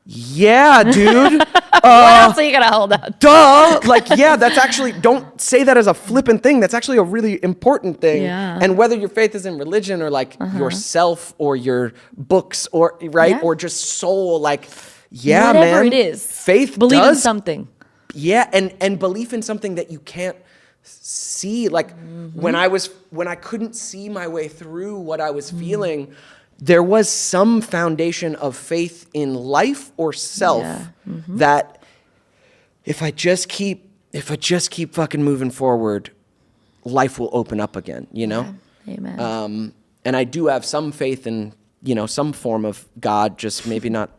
yeah, dude. What else are you gonna hold out? Duh. Like, that's actually, don't say that as a flippant thing. That's actually a really important thing. Yeah. And whether your faith is in religion or like yourself or your books or or just soul, like, whatever it is, faith believe in does something. Yeah, and belief in something that you can't see. Like when I couldn't see my way through what I was feeling, there was some foundation of faith in life or self that if I just keep fucking moving forward, life will open up again, you know? Yeah. Amen. And I do have some faith in, some form of God, just maybe not,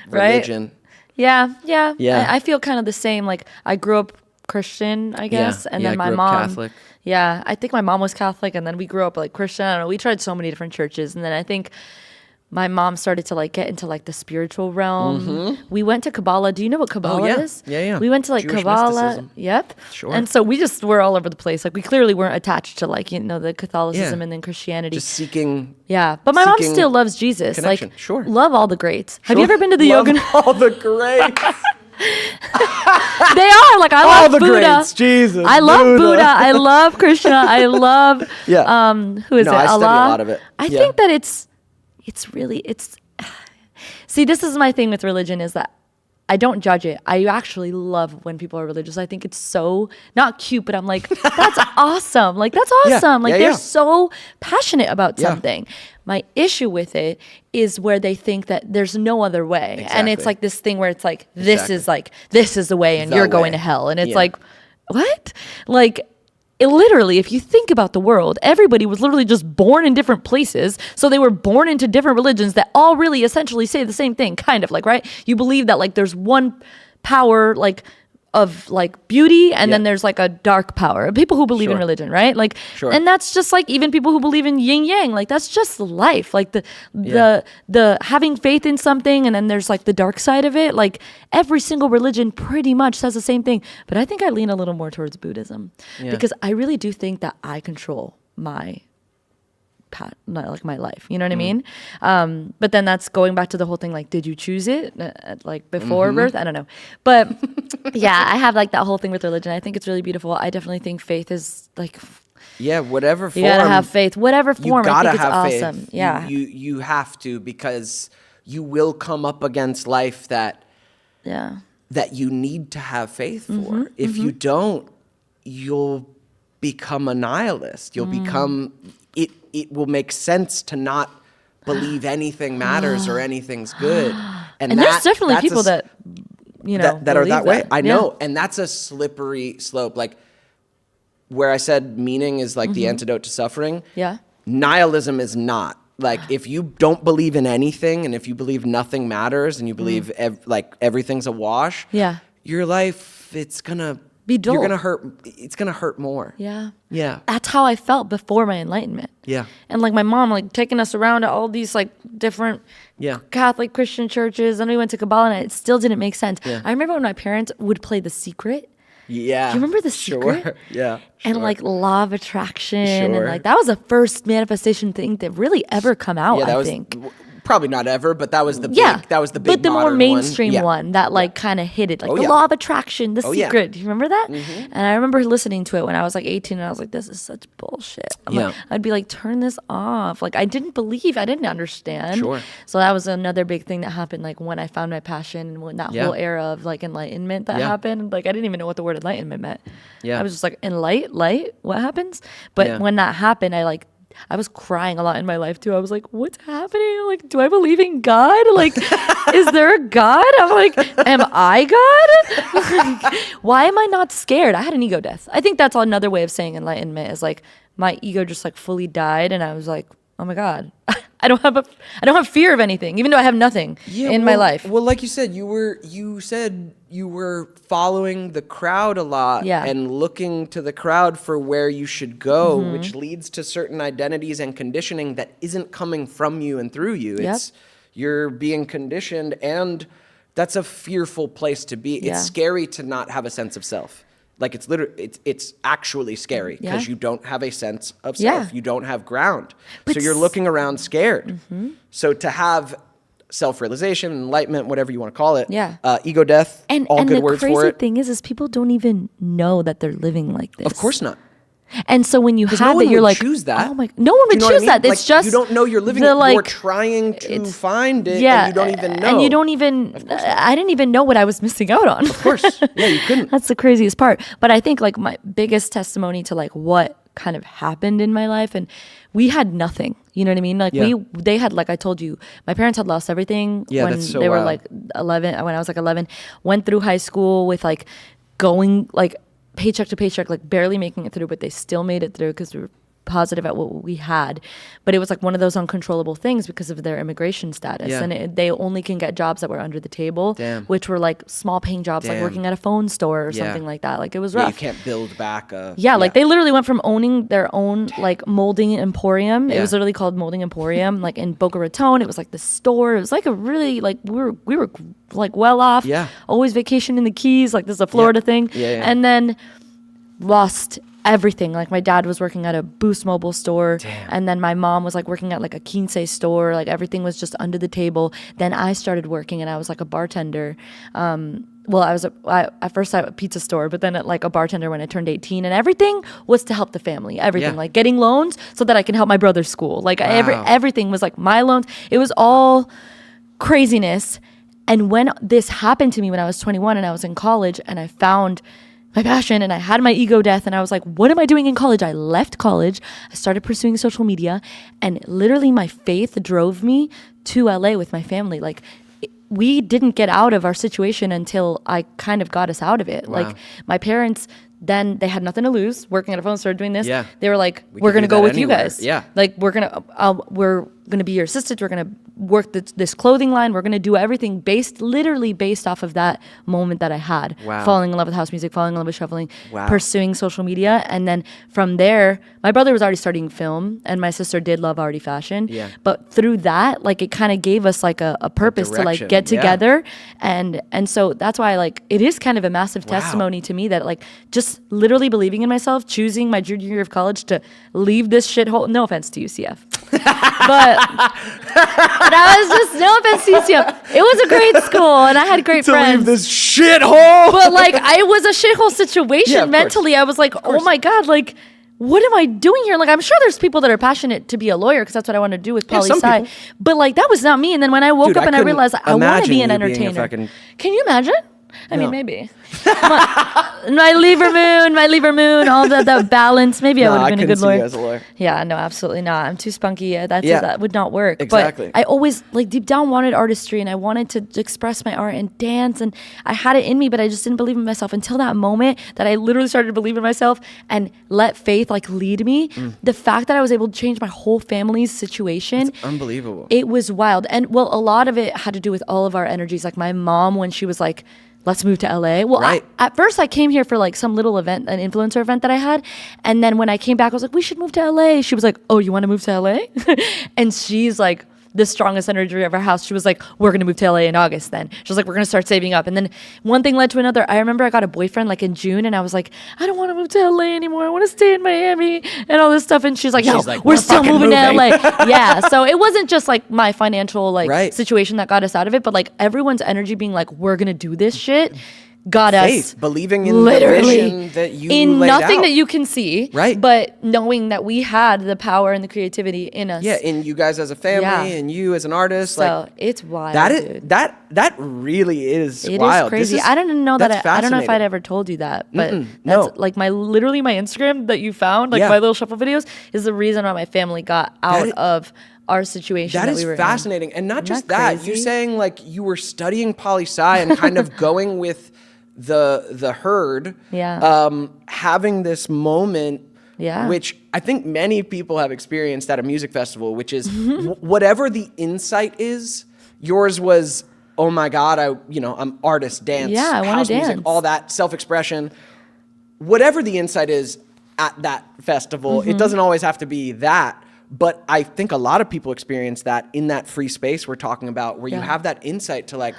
religion. Yeah. I feel kind of the same. Like I grew up Christian, I guess, and then my mom. Catholic. Yeah, I think my mom was Catholic, and then we grew up like Christian. I don't know. We tried so many different churches, and then I think my mom started to like get into like the spiritual realm. We went to Kabbalah. Do you know what Kabbalah is? Yeah. We went to like Jewish Kabbalah. mysticism. Yep. Sure. And so we just were all over the place. Like we clearly weren't attached to like the Catholicism and then Christianity. Just seeking. Yeah, but my mom still loves Jesus. Connection. Like, sure. Love all the greats. Have you ever been to the yoga? All the greats. They are like I love all the Buddha. Greats. Jesus. I love Buddha. I love Krishna. I love who is it? I Allah. study a lot of it. I think that it's really see, this is my thing with religion is that I don't judge it. I actually love when people are religious. I think it's so not cute, but I'm like, that's awesome. Like that's awesome. Like they're so passionate about something. My issue with it is where they think that there's no other way. Exactly. And it's like this thing where it's like, this is the way and you're going to hell. And it's like, what? Like, literally, if you think about the world, everybody was literally just born in different places. So they were born into different religions that all really essentially say the same thing, kind of like, right? You believe that like there's one power like of like beauty, and then there's like a dark power. People who believe in religion, right? Like, and that's just like even people who believe in yin yang. Like that's just life. Like the having faith in something, and then there's like the dark side of it. Like every single religion pretty much says the same thing. But I think I lean a little more towards Buddhism because I really do think that I control my like my life, you know what I mean? But then that's going back to the whole thing, like, did you choose it like before birth? I don't know, but yeah, I have like that whole thing with religion. I think it's really beautiful. I definitely think faith is like, whatever form you gotta have faith, whatever form. You gotta I think it's have awesome. faith. Yeah, you have to, because you will come up against life that you need to have faith for. If you don't, you'll become a nihilist. You'll become it will make sense to not believe anything matters or anything's good. And there's definitely people that that are that way. I know. Yeah. And that's a slippery slope. Like where I said meaning is like the antidote to suffering. Yeah. Nihilism is not. Like if you don't believe in anything, and if you believe nothing matters, and you believe like everything's a wash, your life, it's gonna be dull. You're gonna hurt. It's gonna hurt more. Yeah. Yeah. That's how I felt before my enlightenment. Yeah. And like my mom, like taking us around to all these like different Catholic Christian churches. And we went to Kabbalah, and it still didn't make sense. Yeah. I remember when my parents would play The Secret. Yeah. Do you remember The Secret? Sure. Yeah. And like Law of Attraction. And like that was the first manifestation thing that really ever come out, I think. Probably not ever, but that was the big, but the more mainstream one that like kind of hit it, like the Law of Attraction, The Secret. Do you remember that? And I remember listening to it when I was like 18, and I was like, this is such bullshit. I'd be like, turn this off. Like I didn't understand. Sure. So that was another big thing that happened. Like when I found my passion, and when that whole era of like enlightenment that happened, like I didn't even know what the word enlightenment meant. Yeah. I was just like, light, what happens? But when that happened, I was crying a lot in my life too. I was like, what's happening? Like, do I believe in God? Like, is there a God? I'm like, am I God? Like, why am I not scared? I had an ego death. I think that's another way of saying enlightenment is like my ego just like fully died, and I was like, oh my God, I don't have fear of anything, even though I have nothing in my life. Well, like you said, you were following the crowd a lot and looking to the crowd for where you should go, which leads to certain identities and conditioning that isn't coming from you and through you. It's you're being conditioned, and that's a fearful place to be. It's scary to not have a sense of self. Like it's actually scary because you don't have a sense of self. You don't have ground. So you're looking around scared. So to have self-realization, enlightenment, whatever you want to call it, ego death, all good words for it. And the crazy thing is people don't even know that they're living like this. Of course not. And so when you have it, you're like, choose that. oh my, no one would choose that. It's just you don't know you're living it. You're trying to find it, and you don't even know. And you don't even. I didn't even know what I was missing out on. Of course, you couldn't. That's the craziest part. But I think like my biggest testimony to like what kind of happened in my life, and we had nothing. You know what I mean? Like they had, like I told you, my parents had lost everything when they were like 11. When I was like 11, went through high school with like going like paycheck to paycheck, like barely making it through, but they still made it through because we were positive at what we had. But it was like one of those uncontrollable things because of their immigration status. And they only can get jobs that were under the table, which were like small paying jobs, like working at a phone store or something like that. Like it was rough. You can't build back a... like they literally went from owning their own like molding emporium. It was literally called Molding Emporium, like in Boca Raton. It was like the store. It was like a really like we were like well off. Always vacation in the Keys. Like this is a Florida thing. And then lost everything. Like my dad was working at a Boost Mobile store, and then my mom was like working at like a Quince store. Like everything was just under the table. Then I started working, and I was like a bartender. Well, at first at a pizza store, but then at like a bartender when I turned 18, and everything was to help the family. Everything, like getting loans so that I can help my brother's school. Like everything was like my loans. It was all craziness. And when this happened to me when I was 21 and I was in college, and I found my passion and I had my ego death, and I was like, what am I doing in college? I left college. I started pursuing social media, and literally my faith drove me to LA with my family. Like we didn't get out of our situation until I kind of got us out of it. Wow. Like my parents then they had nothing to lose. Working at a phone store doing this. Yeah. They were like, We we're could going to do go that with you anywhere. guys. Yeah. Like we're going to be your assistants. We're going to work this clothing line. We're going to do everything literally based off of that moment that I had. Wow. Falling in love with house music, falling in love with shuffling, Wow. pursuing social media. And then from there, my brother was already studying film and my sister did love arty fashion. Yeah. But through that, like it kind of gave us like a purpose to like direction, get yeah. together. And so that's why like it is kind of a massive testimony to me that like just literally believing in myself, choosing my junior year of college to leave this shithole. No offense to UCF. But that was just no offense to UCF. It was a great school and I had great To friends. leave this shithole. But like it was a shithole situation Yeah, of mentally. I was like, oh my God, like what am I doing here? Like I'm sure there's people that are passionate to be a lawyer because that's what I want to do with poli some sci. people. But like that was not me. And then when I woke Dude, up and I couldn't realized I want to imagine be an you being a entertainer. fucking- Can you imagine? I No. mean, maybe. my Libra moon, all that balance. Maybe I would have been a good couldn't see you lawyer. as a lawyer. Yeah, no, absolutely not. I'm too spunky. Yeah. That would not work. Exactly. But I always, like, deep down wanted artistry and I wanted to express my art and dance. And I had it in me, but I just didn't believe in myself until that moment that I literally started to believe in myself and let faith, like, lead me. The fact that I was able to change my whole family's situation. Unbelievable. It was wild. And, well, a lot of it had to do with all of our energies. Like, my mom, when she was like, let's move to LA. Well, Right. at first I came here for like some little event, an influencer event that I had. And then when I came back, I was like, we should move to LA. She was like, oh, you want to move to LA? And she's like the strongest energy of our house. She was like, we're going to move to LA in August then. She was like, we're going to start saving up. And then one thing led to another. I remember I got a boyfriend like in June and I was like, I don't want to move to LA anymore. I want to stay in Miami and all this stuff. And she's like, no, like, we're "We're still fucking moving to moving." LA. Yeah. So it wasn't just like my financial like Right. situation that got us out of it, but like everyone's energy being like, we're going to do this shit. Got us Faith, believing in the literally vision that you in laid nothing out. that you can see, Right. But knowing that we had the power and the creativity in us. Yeah, in you guys as a family Yeah. and you as an artist. So like it's wild, that is dude. that really is It is wild. crazy. This is- I don't know that's I don't know if I'd fascinating. ever told you that, but no. that's like my Instagram that you found, like Yeah. my little shuffle videos, is the reason why my family got out is- of our situation. That is we were fascinating. And not Isn't just that that, you crazy? saying like you were studying poli sci and kind of going with the herd. Yeah. Having this moment. Yeah. Which I think many people have experienced at a music festival, which is Mm-hmm. whatever the insight is, yours was, oh my God, I'm artist, dance, Yeah, I wanna house music, dance. all that self-expression. Whatever the insight is at that festival, Mm-hmm. it doesn't always have to be that. But I think a lot of people experience that in that free space we're talking about, where you Yeah. have that insight to like,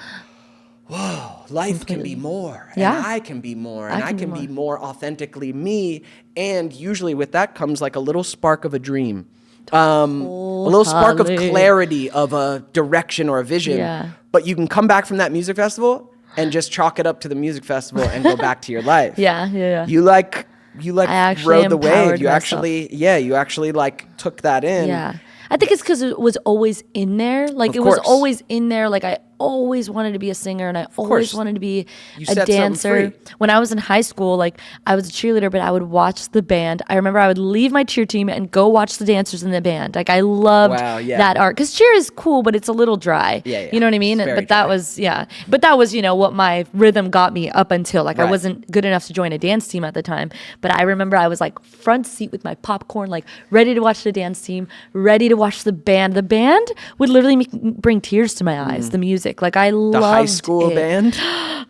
whoa, life can be more, and Yeah. I can be more, and I can can be be more authentically me. And usually with that comes like a little spark of a dream, a little spark of Totally. clarity of a direction or a vision. Yeah. But you can come back from that music festival and just chalk it up to the music festival and go back to your life. Yeah. You like I actually rode the wave. empowered You myself. you actually like took that in. Yeah. I think it's because it was always in there. Like Of it was course. always in there. Like I always wanted to be a singer and I always course. wanted to be You a set something dancer. free. When I was in high school, like I was a cheerleader, but I would watch the band. I remember I would leave my cheer team and go watch the dancers in the band. Like I loved Wow, yeah. that art because cheer is cool, but it's a little dry. Yeah. You know what I mean? It's very But that dry. was, But that was, what my rhythm got me up until like I Right. wasn't good enough to join a dance team at the time. But I remember I was like front seat with my popcorn, like ready to watch the dance team, ready to watch the band. The band would literally bring tears to my eyes. The music, like I The loved high school it. band.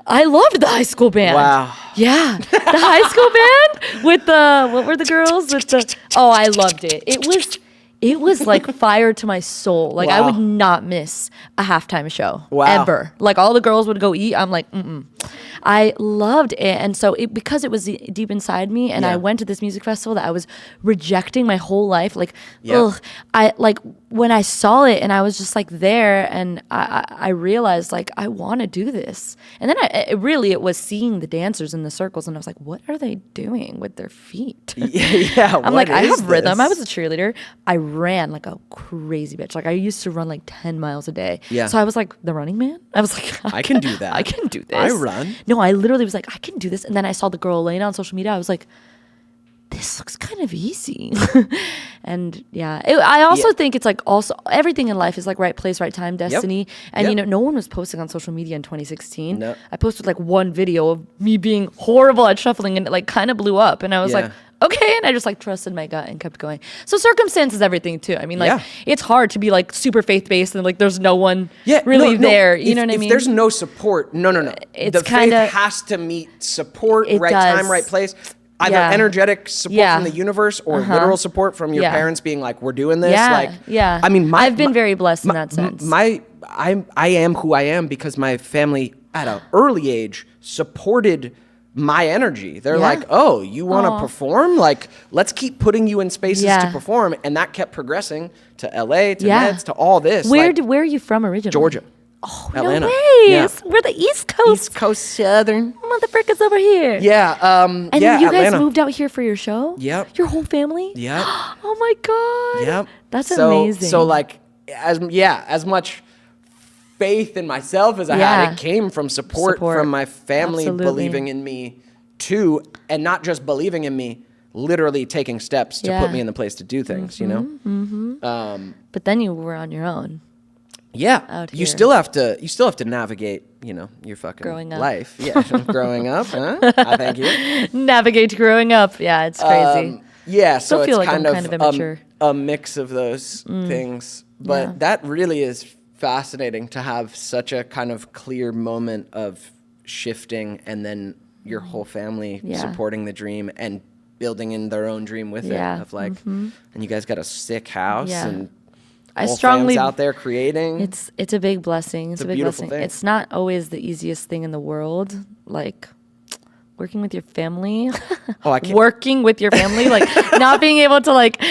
I loved the high school band. Wow. Yeah, the high school band with the what were the girls with the? Oh, I loved it. It was like fire to my soul. Like I Wow. would not miss a halftime show Wow. ever. Like all the girls would go eat. I'm like, I loved it, and so because it was deep inside me, and Yeah. I went to this music festival that I was rejecting my whole life. Like, Yeah. I like when I saw it, and I was just like there, and I realized like I want to do this, and then it was seeing the dancers in the circles, and I was like, what are they doing with their feet? Yeah. I'm what like, I is have rhythm. this? I was a cheerleader. I ran like a crazy bitch. Like I used to run like 10 miles a day. Yeah. So I was like the running man. I was like, I can do that. I can do this. I run. No, I literally was like, I can do this. And then I saw the girl Elena on social media. I was like, this looks kind of easy. And I also think it's like also everything in life is like right place, right time, destiny. And no one was posting on social media in 2016. No. I posted like one video of me being horrible at shuffling, and it like kind of blew up. And I was like, okay, and I just like trusted my gut and kept going. So circumstance is everything too. I mean, like it's hard to be like super faith-based and like there's no one really there. You know what I mean? If there's no support, no. It's the kinda, faith has to meet support, right does. time, right place. Either energetic support from the universe or literal support from your parents being like, we're doing this. I mean, I've been very blessed in that sense. I am who I am because my family at an early age supported my energy. They're like, oh, you want to perform? Like, let's keep putting you in spaces to perform. And that kept progressing to LA, to Meds, to all this. Where are you from originally? Georgia. Oh, Atlanta. No way. Yeah. We're the East Coast. East Coast Southern. Motherfuckers over here. Yeah. And you Atlanta. guys moved out here for your show? Yep. Your whole family? Yep. Oh my God. Yep. That's amazing. So like, as much faith in myself as I had, it came from support from my family believing in me too, and not just believing in me, literally taking steps to put me in the place to do things, you know? Mm-hmm. But then you were on your own. Yeah. Out here. You still have to navigate, your fucking growing up. life. Yeah. Growing up, huh? I thank you. Navigate growing up. Yeah, it's crazy. So feel it's like I'm kind of immature. A mix of those things. But that really is fascinating to have such a kind of clear moment of shifting and then your whole family supporting the dream and building in their own dream with it of like, and you guys got a sick house and I strongly out there creating. It's a big blessing. It's a big beautiful blessing. thing. It's not always the easiest thing in the world. Like working with your family. I can't. Working with your family, like not being able to like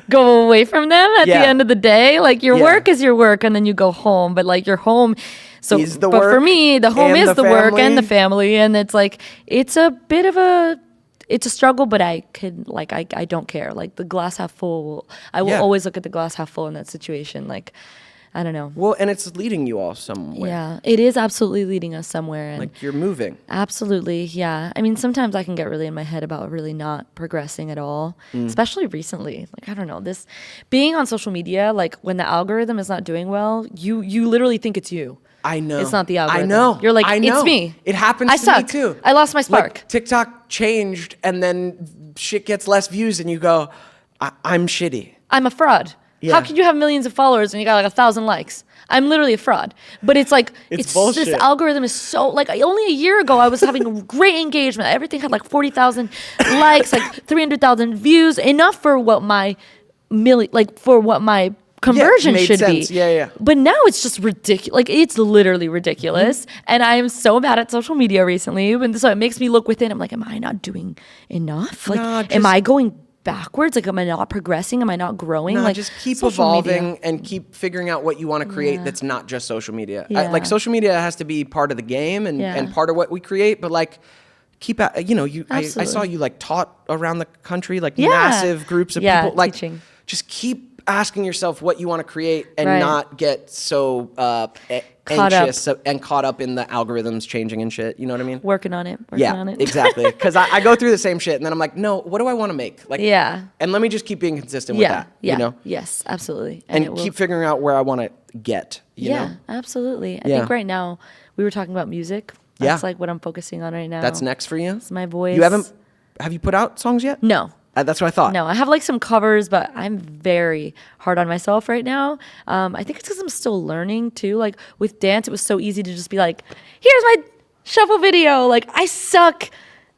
go away from them at the end of the day. Like your work is your work, and then you go home. But like your home. So, but for me, the home is the work and the family, and it's like it's a bit of a. It's a struggle, but I don't care. Like the glass half full. I will always look at the glass half full in that situation. Like, I don't know. Well, and it's leading you all somewhere. Yeah, it is absolutely leading us somewhere. And like you're moving. Absolutely, yeah. I mean, sometimes I can get really in my head about really not progressing at all, especially recently. Like, I don't know, this being on social media, like when the algorithm is not doing well, you literally think it's you. I know. It's not the algorithm. I know. You're like, I know. it's me. It happens I to suck. me too. I lost my spark. Like, TikTok changed and then shit gets less views and you go, I'm shitty. I'm a fraud. Yeah. How can you have millions of followers and you got like 1,000 likes? I'm literally a fraud. But it's like, it's bullshit. This algorithm is so, like only a year ago I was having great engagement. Everything had like 40,000 likes, like 300,000 views, enough for what my conversion should sense. be. Yeah. But now it's just ridiculous. Like it's literally ridiculous. And I am so bad at social media recently. And so it makes me look within. I'm like, am I not doing enough? Like, am I going backwards? Like, am I not progressing? Am I not growing? No, like, just keep evolving and keep figuring out what you want to create that's not just social media. Yeah. Like social media has to be part of the game and part of what we create, but like keep out, I saw you like taught around the country, like massive groups of people. Like teaching. Just keep asking yourself what you want to create and not get so anxious and caught up in the algorithms changing and shit. You know what I mean? Working on it. Exactly. Because I go through the same shit and then I'm like, no, what do I want to make? Like, and let me just keep being consistent with that. Yeah. You know? Yes, absolutely. And keep figuring out where I want to get. You know? Absolutely. I think right now we were talking about music. That's like what I'm focusing on right now. That's next for you? It's my voice. Have you put out songs yet? No. That's what I thought. No, I have like some covers, but I'm very hard on myself right now. I think it's because I'm still learning too. Like with dance, it was so easy to just be like, here's my shuffle video. Like I suck.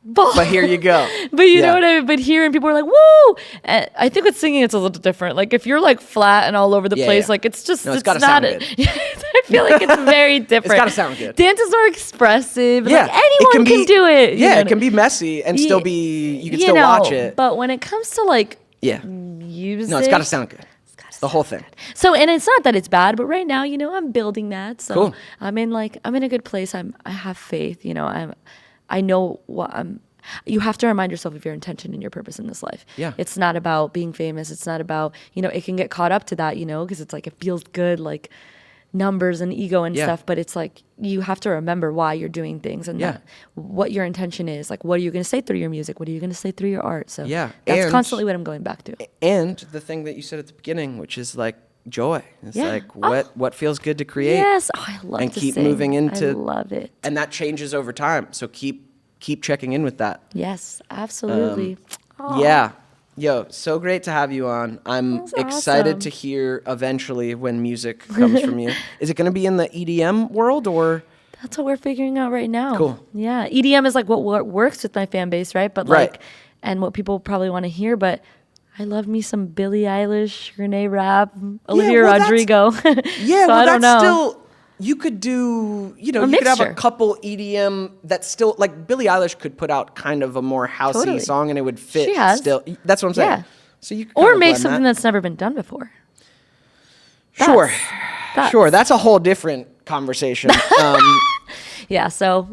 But here you go. But you know what I mean? But here and people are like, woo! And I think with singing, it's a little different. Like if you're like flat and all over the place, like it's just, it's gotta not sound good. I feel like it's very different. It's gotta sound good. Dance is more expressive. Yeah. Like anyone can do it. Yeah, it can be messy and still be, you can still watch it. But when it comes to like music. No, it's gotta sound good. The whole thing. So, and it's not that it's bad, but right now, I'm building that. So cool. I'm in a good place. I have faith, I know what you have to remind yourself of your intention and your purpose in this life. Yeah. It's not about being famous. It's not about, it can get caught up to that, because it's like, it feels good. Like numbers and ego and Yeah. stuff, but it's like you have to remember why you're doing things and that, what your intention is. Like, what are you going to say through your music? What are you going to say through your art? So Yeah. that's And- constantly what I'm going back to. And the thing that you said at the beginning, which is like joy. It's Yeah. like what feels good to create. Yes. Oh, I love and to keep sing. moving into I love it. And that changes over time. So keep checking in with that. Yes, absolutely. Yeah. Yo, so great to have you on. I'm That's excited awesome. to hear eventually when music comes from you. Is it going to be in the EDM world or? That's what we're figuring out right now. Cool. Yeah. EDM is like what works with my fan base, right? But Right. like, and what people probably want to hear, but I love me some Billie Eilish, Renee Rapp, Olivia well, that's- Rodrigo. Yeah, so well, I don't that's know. still. You could do, you A could have a mixture. couple EDM that's still like Billie Eilish could put out kind of a more housey Totally. song and it would fit She has. still. That's what I'm saying. Yeah. So you could Or kinda make blend something that. that's never been done before. Sure. That's- Sure. That's a whole different conversation. Yeah. So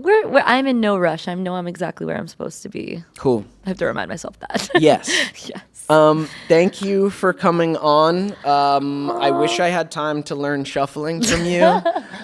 I'm in no rush. I know I'm exactly where I'm supposed to be. Cool. I have to remind myself that. Yes. Yes. Thank you for coming on. I wish I had time to learn shuffling from you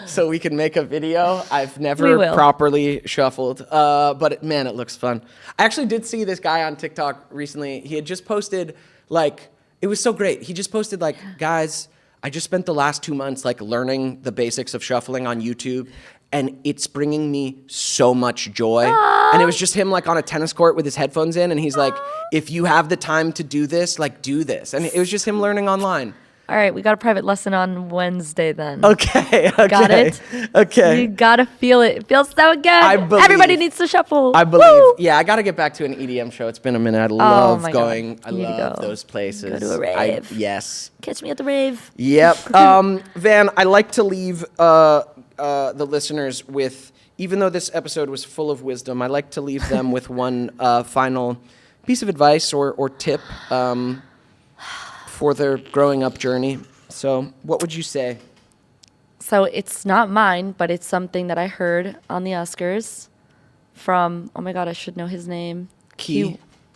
so we could make a video. I've We never will. properly shuffled, but man, it looks fun. I actually did see this guy on TikTok recently. He had just posted it was so great. He just posted guys, I just spent the last 2 months learning the basics of shuffling on YouTube. And it's bringing me so much joy. And it was just him on a tennis court with his headphones in. And he's like, if you have the time to do this, do this. And it was just him learning online. All right. We got a private lesson on Wednesday then. Okay. Got it? Okay. You gotta feel it. It feels so good. Everybody needs to shuffle. I believe. Woo! Yeah, I got to get back to an EDM show. It's been a minute. I love my God. going. I You need to love go. those places. Go to a rave. Yes. Catch me at the rave. Yep. Van, I like to leave the listeners with, even though this episode was full of wisdom, I like to leave them with one final piece of advice or tip for their growing up journey. So what would you say? So it's not mine, but it's something that I heard on the Oscars from, oh my God, I should know his name.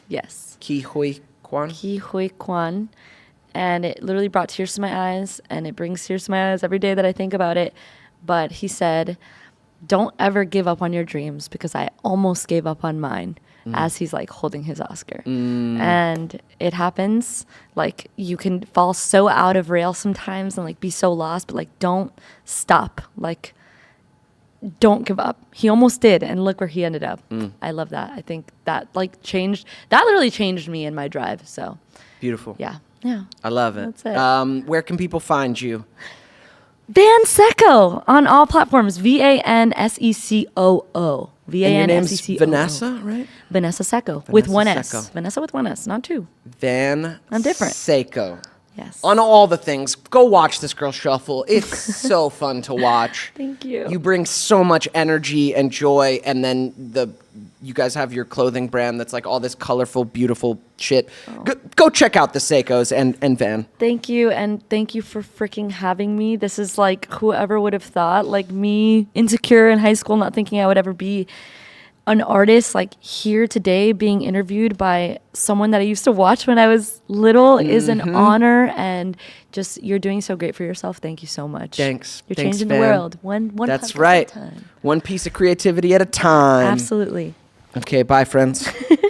Yes. Ki Hui Kwan? Ki Hui Kwan. And it literally brought tears to my eyes, and it brings tears to my eyes every day that I think about it. But he said, don't ever give up on your dreams, because I almost gave up on mine, as he's holding his Oscar. And it happens. You can fall so out of rail sometimes and be so lost, but don't stop. Don't give up. He almost did, and look where he ended up. I love that. I think that literally changed me in my drive. So Beautiful. yeah. I love it. That's it. Where can people find you? Van Seco on all platforms. VANSECOO. And your name's Vanessa, right? Vanessa Seco with one Seco. S. Vanessa with one S, not two. Van I'm different. Seco. Yes. On all the things. Go watch this girl shuffle. It's so fun to watch. Thank you. You bring so much energy and joy, and then you guys have your clothing brand that's all this colorful, beautiful shit. Go check out the Secos and Van. Thank you, and thank you for freaking having me. This is whoever would have thought, me, insecure in high school, not thinking I would ever be an artist, here today being interviewed by someone that I used to watch when I was little is an honor, and just you're doing so great for yourself. Thank you so much. Thanks. You're Thanks, changing Van. the world one That's podcast right. at a time. One piece of creativity at a time. Absolutely. Okay, bye, friends.